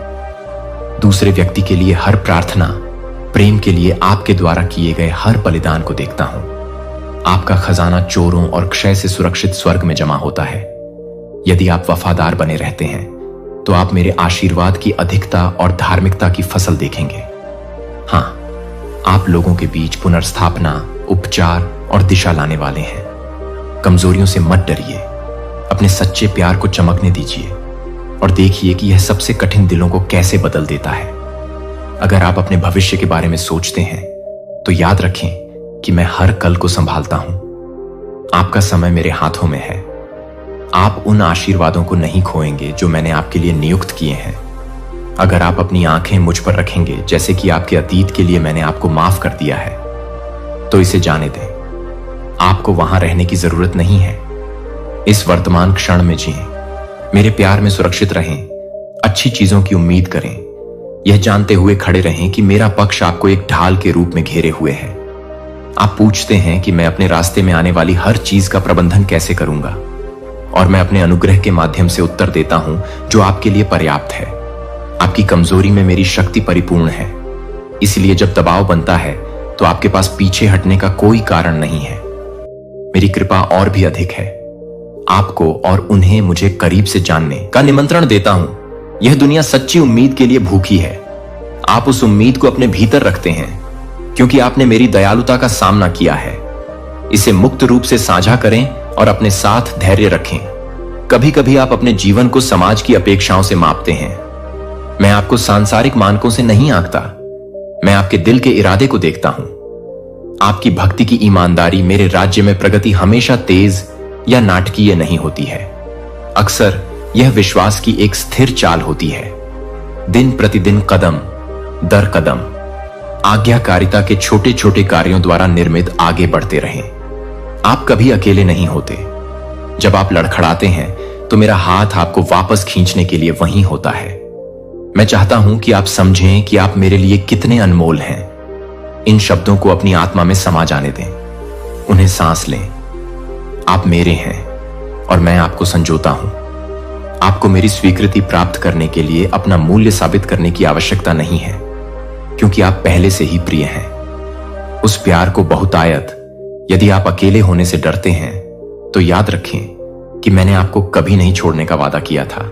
दूसरे व्यक्ति के लिए हर प्रार्थना, प्रेम के लिए आपके द्वारा किए गए हर बलिदान को देखता हूं। आपका खजाना चोरों और क्षय से सुरक्षित स्वर्ग में जमा होता है। यदि आप वफादार बने रहते हैं तो आप मेरे आशीर्वाद की अधिकता और धार्मिकता की फसल देखेंगे। हां, आप लोगों के बीच पुनर्स्थापना, उपचार और दिशा लाने वाले हैं। कमजोरियों से मत डरिए, अपने सच्चे प्यार को चमकने दीजिए और देखिए कि यह सबसे कठिन दिलों को कैसे बदल देता है। अगर आप अपने भविष्य के बारे में सोचते हैं तो याद रखें कि मैं हर कल को संभालता हूं। आपका समय मेरे हाथों में है। आप उन आशीर्वादों को नहीं खोएंगे जो मैंने आपके लिए नियुक्त किए हैं। अगर आप अपनी आंखें मुझ पर रखेंगे जैसे कि आपके अतीत के लिए मैंने आपको माफ कर दिया है, तो इसे जाने दें, आपको वहां रहने की जरूरत नहीं है। इस वर्तमान क्षण में जिएं, मेरे प्यार में सुरक्षित रहें, अच्छी चीजों की उम्मीद करें, यह जानते हुए खड़े रहें कि मेरा पक्ष आपको एक ढाल के रूप में घेरे हुए है। आप पूछते हैं कि मैं अपने रास्ते में आने वाली हर चीज का प्रबंधन कैसे करूंगा, और मैं अपने अनुग्रह के माध्यम से उत्तर देता हूं जो आपके लिए पर्याप्त है। आपकी कमजोरी में मेरी शक्ति परिपूर्ण है, इसलिए जब दबाव बनता है तो आपके पास पीछे हटने का कोई कारण नहीं है। मेरी कृपा और भी अधिक है। आपको और उन्हें मुझे करीब से जानने का निमंत्रण देता हूं। यह दुनिया सच्ची उम्मीद के लिए भूखी है। आप उस उम्मीद को अपने भीतर रखते हैं क्योंकि आपने मेरी दयालुता का सामना किया है। इसे मुक्त रूप से साझा करें और अपने साथ धैर्य रखें। कभी कभी आप अपने जीवन को समाज की अपेक्षाओं से मापते हैं। मैं आपको सांसारिक मानकों से नहीं आंकता, मैं आपके दिल के इरादे को देखता हूं। आपकी भक्ति की ईमानदारी मेरे राज्य में प्रगति हमेशा तेज या नाटकीय नहीं होती है। अक्सर यह विश्वास की एक स्थिर चाल होती है। दिन प्रतिदिन कदम दर कदम आज्ञाकारिता के छोटे छोटे कार्यों द्वारा निर्मित आगे बढ़ते रहें। आप कभी अकेले नहीं होते। जब आप लड़खड़ाते हैं तो मेरा हाथ आपको वापस खींचने के लिए वहीं होता है। मैं चाहता हूं कि आप समझें कि आप मेरे लिए कितने अनमोल हैं। इन शब्दों को अपनी आत्मा में समा जाने दें, उन्हें सांस लें। आप मेरे हैं और मैं आपको संजोता हूं। आपको मेरी स्वीकृति प्राप्त करने के लिए अपना मूल्य साबित करने की आवश्यकता नहीं है, क्योंकि आप पहले से ही प्रिय हैं। उस प्यार को बहुतायत, यदि आप अकेले होने से डरते हैं तो याद रखें कि मैंने आपको कभी नहीं छोड़ने का वादा किया था।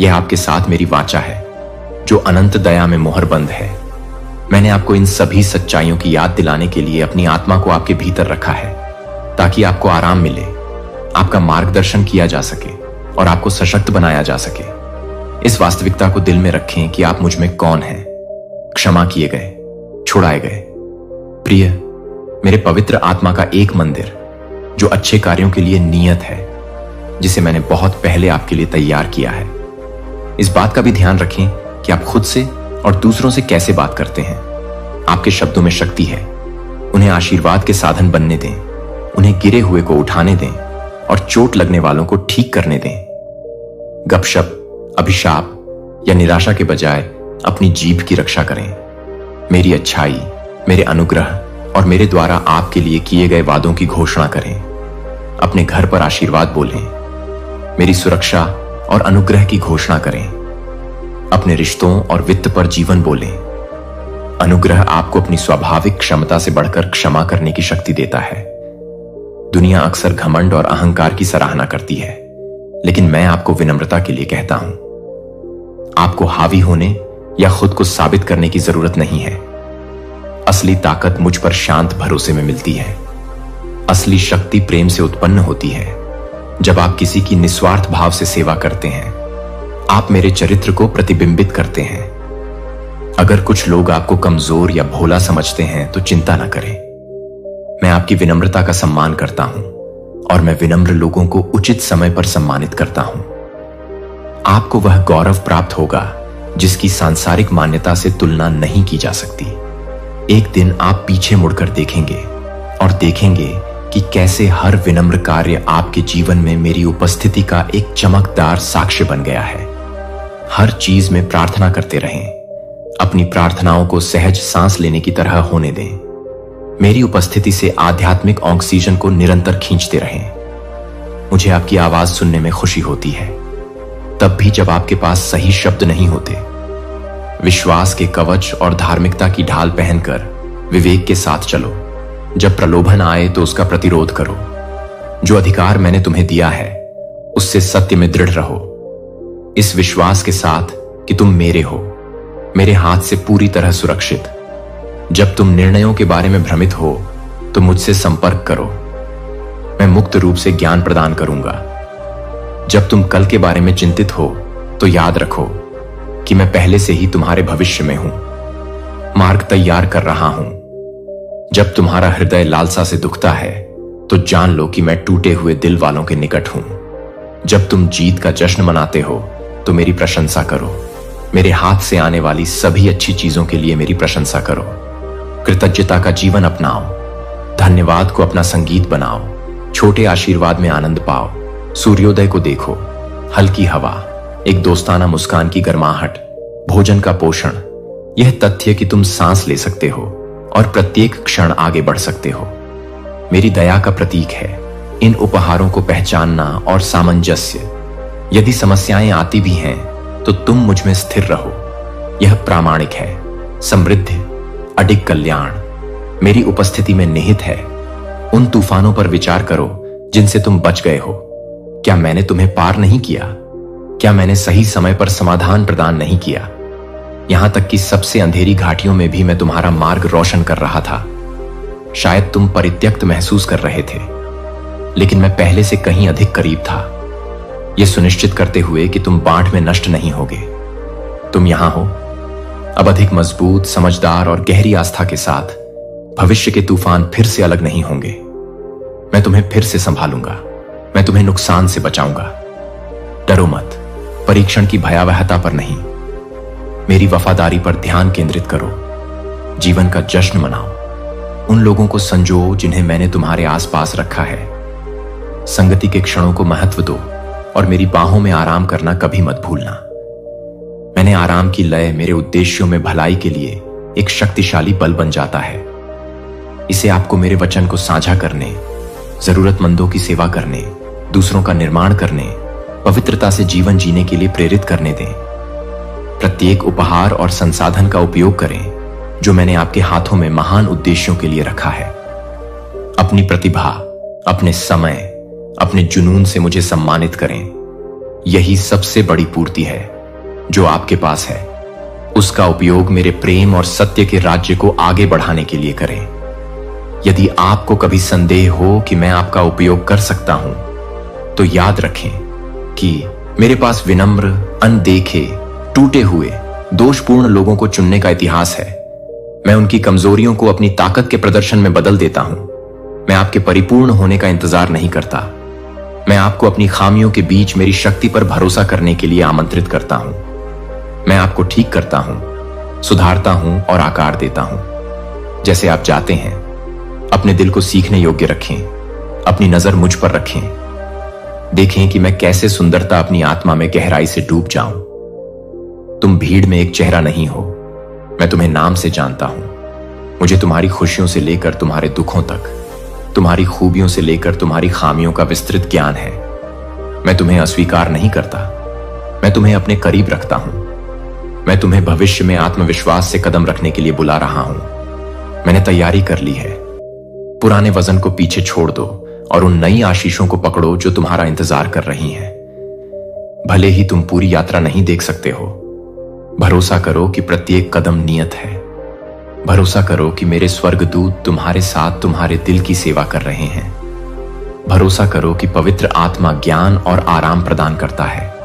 यह आपके साथ मेरी वाचा है जो अनंत दया में मोहरबंद है। मैंने आपको इन सभी सच्चाइयों की याद दिलाने के लिए अपनी आत्मा को आपके भीतर रखा है, ताकि आपको आराम मिले, आपका मार्गदर्शन किया जा सके और आपको सशक्त बनाया जा सके। इस वास्तविकता को दिल में रखें कि आप मुझ में कौन हैं, क्षमा किए गए, छुड़ाए गए। प्रिय, मेरे पवित्र आत्मा का एक मंदिर जो अच्छे कार्यों के लिए नियत है, जिसे मैंने बहुत पहले आपके लिए तैयार किया है। इस बात का भी ध्यान रखें कि आप खुद से और दूसरों से कैसे बात करते हैं। आपके शब्दों में शक्ति है। उन्हें आशीर्वाद के साधन बनने दें, उन्हें गिरे हुए को उठाने दें और चोट लगने वालों को ठीक करने दें। गपशप, अभिशाप या निराशा के बजाय अपनी जीभ की रक्षा करें। मेरी अच्छाई, मेरे अनुग्रह और मेरे द्वारा आपके लिए किए गए वादों की घोषणा करें। अपने घर पर आशीर्वाद बोलें। मेरी सुरक्षा और अनुग्रह की घोषणा करें। अपने रिश्तों और वित्त पर जीवन बोलें। अनुग्रह आपको अपनी स्वाभाविक क्षमता से बढ़कर क्षमा करने की शक्ति देता है। दुनिया अक्सर घमंड और अहंकार की सराहना करती है, लेकिन मैं आपको विनम्रता के लिए कहता हूं। आपको हावी होने या खुद को साबित करने की जरूरत नहीं है। असली ताकत मुझ पर शांत भरोसे में मिलती है। असली शक्ति प्रेम से उत्पन्न होती है। जब आप किसी की निस्वार्थ भाव से सेवा करते हैं, आप मेरे चरित्र को प्रतिबिंबित करते हैं। अगर कुछ लोग आपको कमजोर या भोला समझते हैं तो चिंता न करें। मैं आपकी विनम्रता का सम्मान करता हूं और मैं विनम्र लोगों को उचित समय पर सम्मानित करता हूं। आपको वह गौरव प्राप्त होगा जिसकी सांसारिक मान्यता से तुलना नहीं की जा सकती। एक दिन आप पीछे मुड़कर देखेंगे और देखेंगे कि कैसे हर विनम्र कार्य आपके जीवन में मेरी उपस्थिति का एक चमकदार साक्ष्य बन गया है। हर चीज में प्रार्थना करते रहें। अपनी प्रार्थनाओं को सहज सांस लेने की तरह होने दें। मेरी उपस्थिति से आध्यात्मिक ऑक्सीजन को निरंतर खींचते रहें। मुझे आपकी आवाज सुनने में खुशी होती है, तब भी जब आपके पास सही शब्द नहीं होते। विश्वास के कवच और धार्मिकता की ढाल पहनकर विवेक के साथ चलो। जब प्रलोभन आए तो उसका प्रतिरोध करो। जो अधिकार मैंने तुम्हें दिया है उससे सत्य में दृढ़ रहो, इस विश्वास के साथ कि तुम मेरे हो, मेरे हाथ से पूरी तरह सुरक्षित। जब तुम निर्णयों के बारे में भ्रमित हो तो मुझसे संपर्क करो। मैं मुक्त रूप से ज्ञान प्रदान करूंगा। जब तुम कल के बारे में चिंतित हो तो याद रखो कि मैं पहले से ही तुम्हारे भविष्य में हूं, मार्ग तैयार कर रहा हूं। जब तुम्हारा हृदय लालसा से दुखता है तो जान लो कि मैं टूटे हुए दिल वालों के निकट हूं। जब तुम जीत का जश्न मनाते हो तो मेरी प्रशंसा करो। मेरे हाथ से आने वाली सभी अच्छी चीजों के लिए मेरी प्रशंसा करो। कृतज्ञता का जीवन अपनाओ। धन्यवाद को अपना संगीत बनाओ। छोटे आशीर्वाद में आनंद पाओ। सूर्योदय को देखो, हल्की हवा, एक दोस्ताना मुस्कान की गर्माहट, भोजन का पोषण, यह तथ्य कि तुम सांस ले सकते हो और प्रत्येक क्षण आगे बढ़ सकते हो मेरी दया का प्रतीक है। इन उपहारों को पहचानना और सामंजस्य। यदि समस्याएं आती भी हैं तो तुम मुझ में स्थिर रहो। यह प्रामाणिक है। समृद्धि, अडिग कल्याण मेरी उपस्थिति में निहित है। उन तूफानों पर विचार करो जिनसे तुम बच गए हो। क्या मैंने तुम्हें पार नहीं किया? क्या मैंने सही समय पर समाधान प्रदान नहीं किया? यहां तक कि सबसे अंधेरी घाटियों में भी मैं तुम्हारा मार्ग रोशन कर रहा था। शायद तुम परित्यक्त महसूस कर रहे थे, लेकिन मैं पहले से कहीं अधिक करीब था, यह सुनिश्चित करते हुए कि तुम बाढ़ में नष्ट नहीं होगे। तुम यहां हो, अब अधिक मजबूत, समझदार और गहरी आस्था के साथ। भविष्य के तूफान फिर से अलग नहीं होंगे। मैं तुम्हें फिर से संभालूंगा। मैं तुम्हें नुकसान से बचाऊंगा। डरो मत, परीक्षण की भयावहता पर नहीं, मेरी वफादारी पर ध्यान केंद्रित करो। जीवन का जश्न मनाओ। उन लोगों को संजो जिन्हें मैंने तुम्हारे आसपास रखा है। संगति के क्षणों को महत्व दो और मेरी बाहों में आराम करना कभी मत भूलना। मैंने आराम की लय मेरे उद्देश्यों में भलाई के लिए एक शक्तिशाली बल बन जाता है। इसे आपको मेरे वचन को साझा करने, जरूरतमंदों की सेवा करने, दूसरों का निर्माण करने, पवित्रता से जीवन जीने के लिए प्रेरित करने दें। प्रत्येक उपहार और संसाधन का उपयोग करें जो मैंने आपके हाथों में महान उद्देश्यों के लिए रखा है। अपनी प्रतिभा, अपने समय, अपने जुनून से मुझे सम्मानित करें। यही सबसे बड़ी पूर्ति है जो आपके पास है। उसका उपयोग मेरे प्रेम और सत्य के राज्य को आगे बढ़ाने के लिए करें। यदि आपको कभी संदेह हो कि मैं आपका उपयोग कर सकता हूं, तो याद रखें कि मेरे पास विनम्र, अनदेखे, टूटे हुए, दोषपूर्ण लोगों को चुनने का इतिहास है। मैं उनकी कमजोरियों को अपनी ताकत के प्रदर्शन में बदल देता हूं। मैं आपके परिपूर्ण होने का इंतजार नहीं करता। मैं आपको अपनी खामियों के बीच मेरी शक्ति पर भरोसा करने के लिए आमंत्रित करता हूं। मैं आपको ठीक करता हूं, सुधारता हूं और आकार देता हूं। जैसे आप जाते हैं, अपने दिल को सीखने योग्य रखें। अपनी नजर मुझ पर रखें। देखें कि मैं कैसे सुंदरता अपनी आत्मा में गहराई से डूब जाऊं। तुम भीड़ में एक चेहरा नहीं हो। मैं तुम्हें नाम से जानता हूं। मुझे तुम्हारी खुशियों से लेकर तुम्हारे दुखों तक, तुम्हारी खूबियों से लेकर तुम्हारी खामियों का विस्तृत ज्ञान है। मैं तुम्हें अस्वीकार नहीं करता। मैं तुम्हें अपने करीब रखता हूं। मैं तुम्हें भविष्य में आत्मविश्वास से कदम रखने के लिए बुला रहा हूं। मैंने तैयारी कर ली है। पुराने वजन को पीछे छोड़ दो और उन नई आशीषों को पकड़ो जो तुम्हारा इंतजार कर रही हैं। भले ही तुम पूरी यात्रा नहीं देख सकते हो, भरोसा करो कि प्रत्येक कदम नियत है। भरोसा करो कि मेरे स्वर्गदूत तुम्हारे साथ तुम्हारे दिल की सेवा कर रहे हैं। भरोसा करो कि पवित्र आत्मा ज्ञान और आराम प्रदान करता है।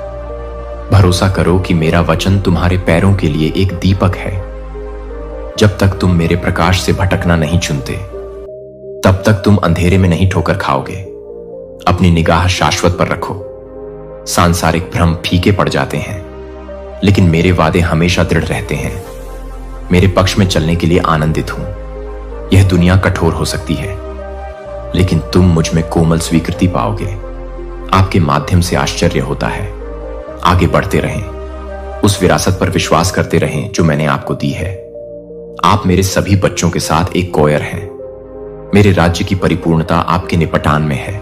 भरोसा करो कि मेरा वचन तुम्हारे पैरों के लिए एक दीपक है। जब तक तुम मेरे प्रकाश से भटकना नहीं चुनते, तब तक तुम अंधेरे में नहीं ठोकर खाओगे। अपनी निगाह शाश्वत पर रखो। सांसारिक भ्रम फीके पड़ जाते हैं, लेकिन मेरे वादे हमेशा दृढ़ रहते हैं। मेरे पक्ष में चलने के लिए आनंदित हूं। यह दुनिया कठोर हो सकती है, लेकिन तुम मुझ में कोमल स्वीकृति पाओगे। आपके माध्यम से आश्चर्य होता है। आगे बढ़ते रहें, उस विरासत पर विश्वास करते रहें जो मैंने आपको दी है। आप मेरे सभी बच्चों के साथ एक कोयर हैं। मेरे राज्य की परिपूर्णता आपके निपटान में है।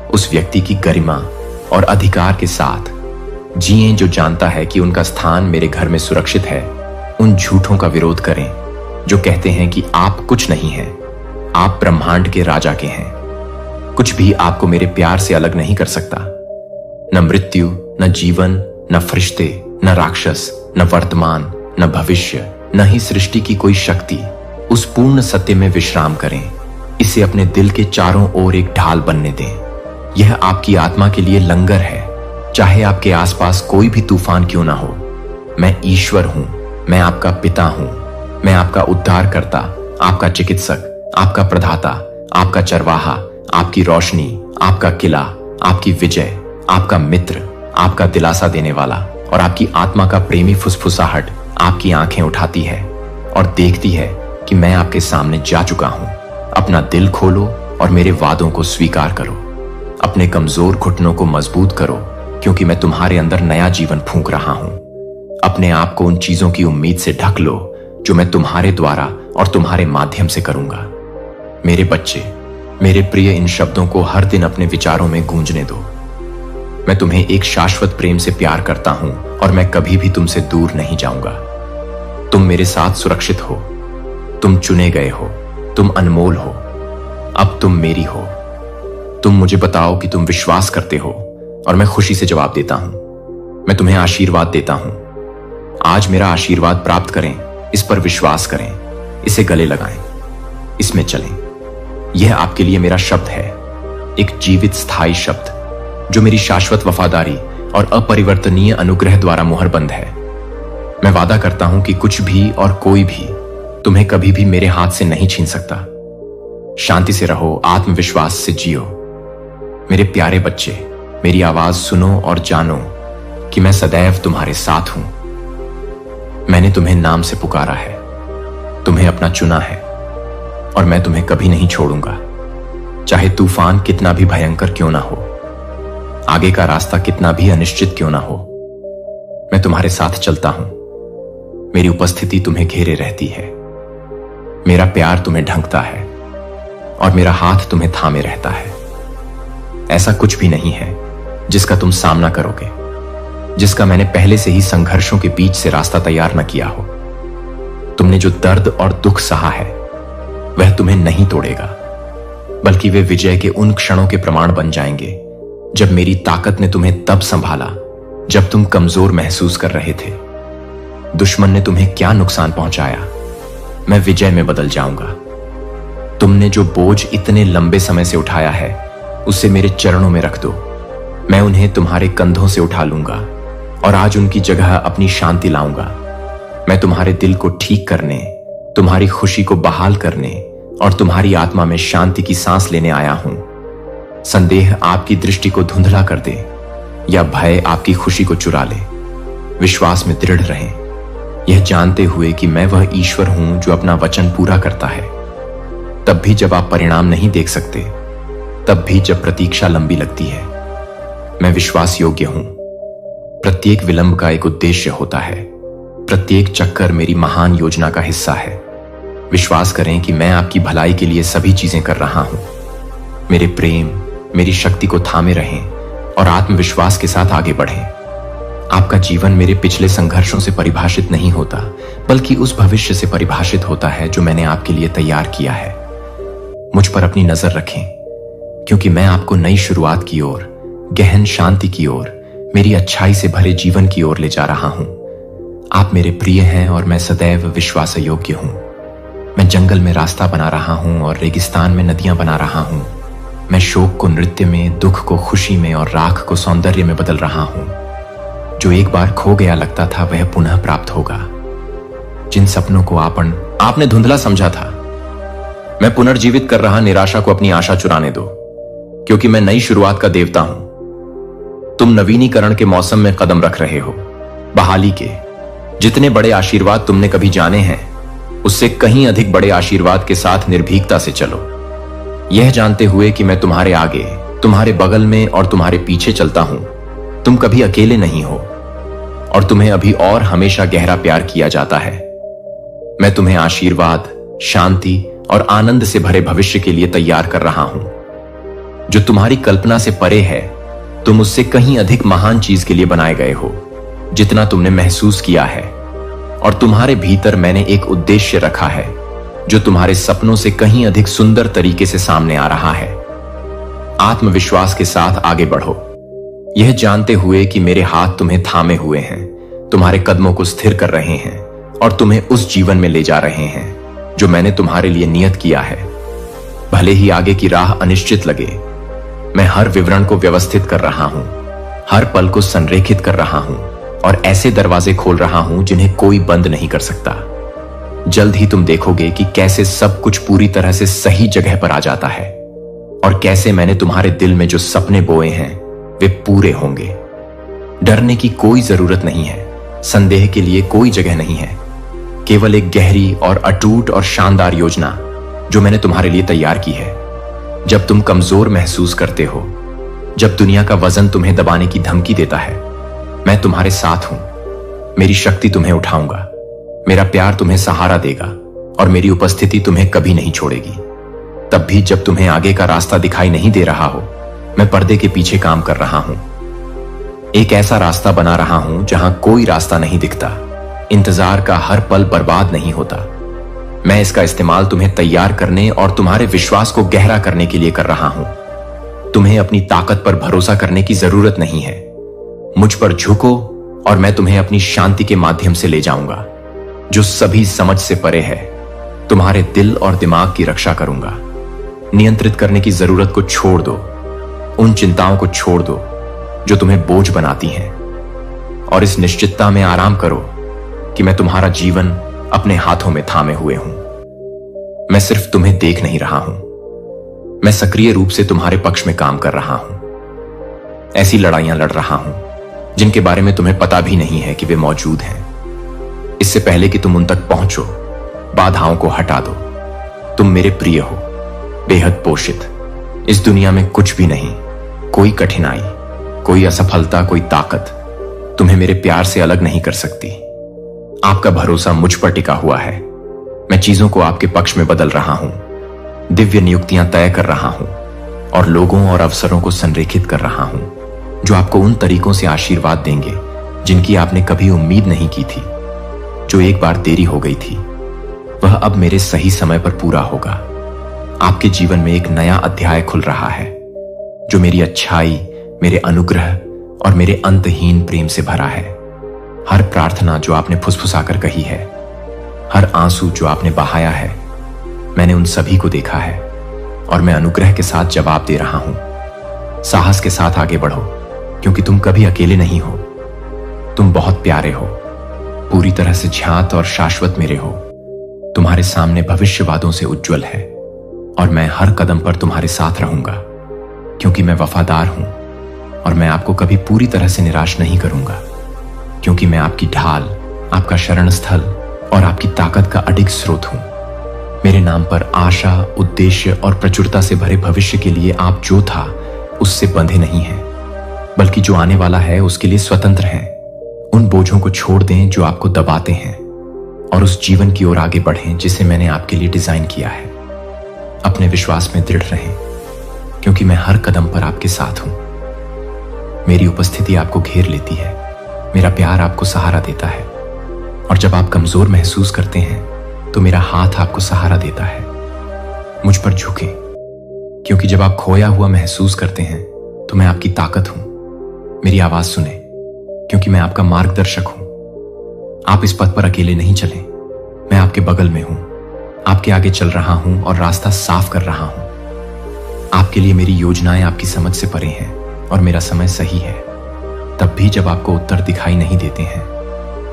उस व्यक्ति की गरिमा और अधिकार के साथ जिएं जो जानता है कि उनका स्थान मेरे घर में सुरक्षित है। उन झूठों का विरोध करें जो कहते हैं कि आप कुछ नहीं हैं। आप ब्रह्मांड के राजा के हैं। कुछ भी आपको मेरे प्यार से अलग नहीं कर सकता। न मृत्यु, न जीवन, न फरिश्ते, न राक्षस, न वर्तमान, न भविष्य, न ही सृष्टि की कोई शक्ति। उस पूर्ण सत्य में विश्राम करें। इसे अपने दिल के चारों ओर एक ढाल बनने दें। यह आपकी आत्मा के लिए लंगर है। चाहे आपके आसपास कोई भी तूफान क्यों ना हो, मैं ईश्वर हूं। मैं आपका पिता हूं। मैं आपका उद्धारकर्ता, आपका चिकित्सक, आपका प्रदाता, आपका चरवाहा, आपकी रोशनी, आपका किला, आपकी विजय, आपका मित्र, आपका दिलासा देने वाला और आपकी आत्मा का प्रेमी। फुसफुसाहट आपकी आंखें उठाती है और देखती है कि मैं आपके सामने जा चुका हूं। अपना दिल खोलो और मेरे वादों को स्वीकार करो। अपने कमजोर घुटनों को मजबूत करो, क्योंकि मैं तुम्हारे अंदर नया जीवन फूंक रहा हूं। अपने आप को उन चीजों की उम्मीद से ढक लो जो मैं तुम्हारे द्वारा और तुम्हारे माध्यम से करूंगा। मेरे बच्चे, मेरे प्रिय, इन शब्दों को हर दिन अपने विचारों में गूंजने दो। मैं तुम्हें एक शाश्वत प्रेम से प्यार करता हूं और मैं कभी भी तुमसे दूर नहीं जाऊंगा। तुम मेरे साथ सुरक्षित हो। तुम चुने गए हो। तुम अनमोल हो। अब तुम मेरी हो। तुम मुझे बताओ कि तुम विश्वास करते हो और मैं खुशी से जवाब देता हूं। मैं तुम्हें आशीर्वाद देता हूं। आज मेरा आशीर्वाद प्राप्त करें। इस पर विश्वास करें। इसे गले लगाएं। इसमें चलें। यह आपके लिए मेरा शब्द है, एक जीवित स्थायी शब्द जो मेरी शाश्वत वफादारी और अपरिवर्तनीय अनुग्रह द्वारा मुहरबंद है। मैं वादा करता हूं कि कुछ भी और कोई भी तुम्हें कभी भी मेरे हाथ से नहीं छीन सकता। शांति से रहो, आत्मविश्वास से जियो। मेरे प्यारे बच्चे, मेरी आवाज सुनो और जानो कि मैं सदैव तुम्हारे साथ हूं। मैंने तुम्हें नाम से पुकारा है, तुम्हें अपना चुना है और मैं तुम्हें कभी नहीं छोड़ूंगा। चाहे तूफान कितना भी भयंकर क्यों ना हो, आगे का रास्ता कितना भी अनिश्चित क्यों ना हो, मैं तुम्हारे साथ चलता हूं। मेरी उपस्थिति तुम्हें घेरे रहती है। मेरा प्यार तुम्हें ढंकता है और मेरा हाथ तुम्हें थामे रहता है। ऐसा कुछ भी नहीं है जिसका तुम सामना करोगे, जिसका मैंने पहले से ही संघर्षों के बीच से रास्ता तैयार न किया हो। तुमने जो दर्द और दुख सहा है, वह तुम्हें नहीं तोड़ेगा, बल्कि वे विजय के उन क्षणों के प्रमाण बन जाएंगे जब मेरी ताकत ने तुम्हें तब संभाला जब तुम कमजोर महसूस कर रहे थे। दुश्मन ने तुम्हें क्या नुकसान पहुंचाया, मैं विजय में बदल जाऊंगा। तुमने जो बोझ इतने लंबे समय से उठाया है, उसे मेरे चरणों में रख दो। मैं उन्हें तुम्हारे कंधों से उठा लूंगा और आज उनकी जगह अपनी शांति लाऊंगा। मैं तुम्हारे दिल को ठीक करने, तुम्हारी खुशी को बहाल करने और तुम्हारी आत्मा में शांति की सांस लेने आया हूं। संदेह आपकी दृष्टि को धुंधला कर दे या भय आपकी खुशी को चुरा ले, विश्वास में दृढ़ रहें, यह जानते हुए कि मैं वह ईश्वर हूं जो अपना वचन पूरा करता है। तब भी जब आप परिणाम नहीं देख सकते, तब भी जब प्रतीक्षा लंबी लगती है, मैं विश्वास योग्य हूं। प्रत्येक विलंब का एक उद्देश्य होता है। प्रत्येक चक्कर मेरी महान योजना का हिस्सा है। विश्वास करें कि मैं आपकी भलाई के लिए सभी चीजें कर रहा हूं। मेरे प्रेम, मेरी शक्ति को थामे रहें और आत्मविश्वास के साथ आगे बढ़ें। आपका जीवन मेरे पिछले संघर्षों से परिभाषित नहीं होता, बल्कि उस भविष्य से परिभाषित होता है जो मैंने आपके लिए तैयार किया है। मुझ पर अपनी नजर रखें, क्योंकि मैं आपको नई शुरुआत की ओर, गहन शांति की ओर, मेरी अच्छाई से भरे जीवन की ओर ले जा रहा हूं। आप मेरे प्रिय हैं और मैं सदैव विश्वास योग्य हूं। मैं जंगल में रास्ता बना रहा हूं और रेगिस्तान में नदियां बना रहा हूं। मैं शोक को नृत्य में, दुख को खुशी में और राख को सौंदर्य में बदल रहा हूं। जो एक बार खो गया लगता था वह पुनः प्राप्त होगा। जिन सपनों को आपने धुंधला समझा था, मैं पुनर्जीवित कर रहा निराशा को अपनी आशा चुराने दो, क्योंकि मैं नई शुरुआत का देवता हूं। तुम नवीनीकरण के मौसम में कदम रख रहे हो, बहाली के। जितने बड़े आशीर्वाद तुमने कभी जाने हैं, उससे कहीं अधिक बड़े आशीर्वाद के साथ निर्भीकता से चलो, यह जानते हुए कि मैं तुम्हारे आगे, तुम्हारे बगल में और तुम्हारे पीछे चलता हूं। तुम कभी अकेले नहीं हो और तुम्हें अभी और हमेशा गहरा प्यार किया जाता है। मैं तुम्हें आशीर्वाद, शांति और आनंद से भरे भविष्य के लिए तैयार कर रहा हूं, जो तुम्हारी कल्पना से परे है। तुम उससे कहीं अधिक महान चीज के लिए बनाए गए हो, जितना तुमने महसूस किया है। और तुम्हारे भीतर मैंने एक उद्देश्य रखा है, जो तुम्हारे सपनों से कहीं अधिक सुंदर तरीके से सामने आ रहा है। आत्मविश्वास के साथ आगे बढ़ो, यह जानते हुए कि मेरे हाथ तुम्हें थामे हुए हैं, तुम्हारे कदमों को स्थिर कर रहे हैं और तुम्हें उस जीवन में ले जा रहे हैं जो मैंने तुम्हारे लिए नियत किया है। भले ही आगे की राह अनिश्चित लगे, मैं हर विवरण को व्यवस्थित कर रहा हूं, हर पल को संरेखित कर रहा हूं और ऐसे दरवाजे खोल रहा हूं जिन्हें कोई बंद नहीं कर सकता। जल्द ही तुम देखोगे कि कैसे सब कुछ पूरी तरह से सही जगह पर आ जाता है और कैसे मैंने तुम्हारे दिल में जो सपने बोए हैं वे पूरे होंगे। डरने की कोई जरूरत नहीं है, संदेह के लिए कोई जगह नहीं है। केवल एक गहरी और अटूट और शानदार योजना जो मैंने तुम्हारे लिए तैयार की है। जब तुम कमजोर महसूस करते हो, जब दुनिया का वजन तुम्हें दबाने की धमकी देता है, मैं तुम्हारे साथ हूं। मेरी शक्ति तुम्हें उठाऊंगा, मेरा प्यार तुम्हें सहारा देगा और मेरी उपस्थिति तुम्हें कभी नहीं छोड़ेगी। तब भी जब तुम्हें आगे का रास्ता दिखाई नहीं दे रहा हो, मैं पर्दे के पीछे काम कर रहा हूं। एक ऐसा रास्ता बना रहा हूं जहां कोई रास्ता नहीं दिखता, इंतजार का हर पल बर्बाद नहीं होता। मैं इसका इस्तेमाल तुम्हें तैयार करने और तुम्हारे विश्वास को गहरा करने के लिए कर रहा हूं। तुम्हें अपनी ताकत पर भरोसा करने की जरूरत नहीं है। मुझ पर झुको और मैं तुम्हें अपनी शांति के माध्यम से ले जाऊंगा, जो सभी समझ से परे है। तुम्हारे दिल और दिमाग की रक्षा करूंगा। नियंत्रित करने की जरूरत को छोड़ दो, उन चिंताओं को छोड़ दो जो तुम्हें बोझ बनाती हैं, और इस निश्चितता में आराम करो कि मैं तुम्हारा जीवन अपने हाथों में थामे हुए हूं। मैं सिर्फ तुम्हें देख नहीं रहा हूं, मैं सक्रिय रूप से तुम्हारे पक्ष में काम कर रहा हूं। ऐसी लड़ाइयां लड़ रहा हूं जिनके बारे में तुम्हें पता भी नहीं है कि वे मौजूद हैं। इससे पहले कि तुम उन तक पहुंचो, बाधाओं को हटा दो। तुम मेरे प्रिय हो, बेहद पोषित। इस दुनिया में कुछ भी नहीं, कोई कठिनाई, कोई असफलता, कोई ताकत तुम्हें मेरे प्यार से अलग नहीं कर सकती। आपका भरोसा मुझ पर टिका हुआ है। मैं चीजों को आपके पक्ष में बदल रहा हूं, दिव्य नियुक्तियां तय कर रहा हूं और लोगों और अवसरों को संरेखित कर रहा हूं, जो आपको उन तरीकों से आशीर्वाद देंगे जिनकी आपने कभी उम्मीद नहीं की थी। जो एक बार देरी हो गई थी, वह अब मेरे सही समय पर पूरा होगा। आपके जीवन में एक नया अध्याय खुल रहा है, जो मेरी अच्छाई, मेरे अनुग्रह और मेरे अंतहीन प्रेम से भरा है। हर प्रार्थना जो आपने फुसफुसाकर कही है, हर आंसू जो आपने बहाया है, मैंने उन सभी को देखा है और मैं अनुग्रह के साथ जवाब दे रहा हूं। साहस के साथ आगे बढ़ो, क्योंकि तुम कभी अकेले नहीं हो। तुम बहुत प्यारे हो, पूरी तरह से ज्ञात और शाश्वत मेरे हो। तुम्हारे सामने भविष्यवादों से उज्जवल है और मैं हर कदम पर तुम्हारे साथ रहूंगा, क्योंकि मैं वफादार हूं और मैं आपको कभी पूरी तरह से निराश नहीं करूंगा, क्योंकि मैं आपकी ढाल, आपका शरण स्थल और आपकी ताकत का अडिग स्रोत हूं। मेरे नाम पर आशा, उद्देश्य और प्रचुरता से भरे भविष्य के लिए आप जो था उससे बंधे नहीं हैं, बल्कि जो आने वाला है उसके लिए स्वतंत्र हैं। उन बोझों को छोड़ दें जो आपको दबाते हैं और उस जीवन की ओर आगे बढ़ें जिसे मैंने आपके लिए डिजाइन किया है। अपने विश्वास में दृढ़ रहें, क्योंकि मैं हर कदम पर आपके साथ हूं। मेरी उपस्थिति आपको घेर लेती है, मेरा प्यार आपको सहारा देता है, और जब आप कमजोर महसूस करते हैं तो मेरा हाथ आपको सहारा देता है। मुझ पर झुके, क्योंकि जब आप खोया हुआ महसूस करते हैं तो मैं आपकी ताकत हूं। मेरी आवाज सुने, क्योंकि मैं आपका मार्गदर्शक हूं। आप इस पथ पर अकेले नहीं चले, मैं आपके बगल में हूं, आपके आगे चल रहा हूं और रास्ता साफ कर रहा हूं। आपके लिए मेरी योजनाएं आपकी समझ से परे हैं और मेरा समय सही है। तब भी जब आपको उत्तर दिखाई नहीं देते हैं,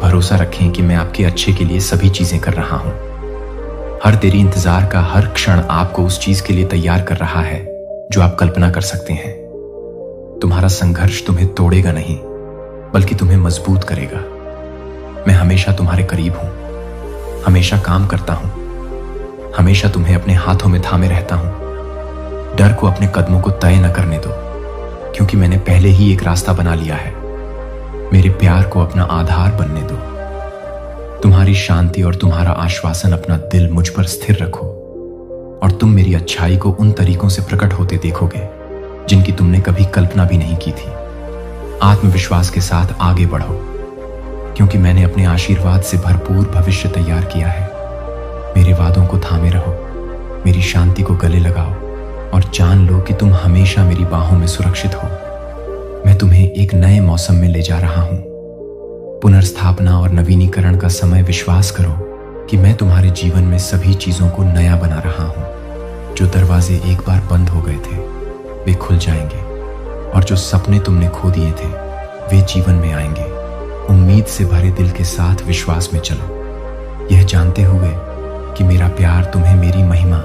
भरोसा रखें कि मैं आपके अच्छे के लिए सभी चीजें कर रहा हूं। हर देरी इंतजार का हर क्षण आपको उस चीज के लिए तैयार कर रहा है जो आप कल्पना कर सकते हैं। तुम्हारा संघर्ष तुम्हें तोड़ेगा नहीं, बल्कि तुम्हें मजबूत करेगा। मैं हमेशा तुम्हारे करीब हूं, हमेशा काम करता हूं, हमेशा तुम्हें अपने हाथों में थामे रहता हूं। डर को अपने कदमों को तय न करने दो, क्योंकि मैंने पहले ही एक रास्ता बना लिया है। मेरे प्यार को अपना आधार बनने दो। तुम्हारी शांति और तुम्हारा आश्वासन अपना दिल मुझ पर स्थिर रखो, और तुम मेरी अच्छाई को उन तरीकों से प्रकट होते देखोगे जिनकी तुमने कभी कल्पना भी नहीं की थी। आत्मविश्वास के साथ आगे बढ़ो, क्योंकि मैंने अपने आशीर्वाद से भरपूर भविष्य तैयार किया है। मेरे वादों को थामे रहो, मेरी शांति को गले लगाओ, और जान लो कि तुम हमेशा मेरी बाहों में सुरक्षित हो। मैं तुम्हें एक नए मौसम में ले जा रहा हूं, पुनर्स्थापना और नवीनीकरण का समय। विश्वास करो कि मैं तुम्हारे जीवन में सभी चीजों को नया बना रहा हूं। जो दरवाजे एक बार बंद हो गए थे वे खुल जाएंगे, और जो सपने तुमने खो दिए थे वे जीवन में आएंगे। उम्मीद से भरे दिल के साथ विश्वास में चलो, यह जानते हुए कि मेरा प्यार तुम्हें मेरी महिमा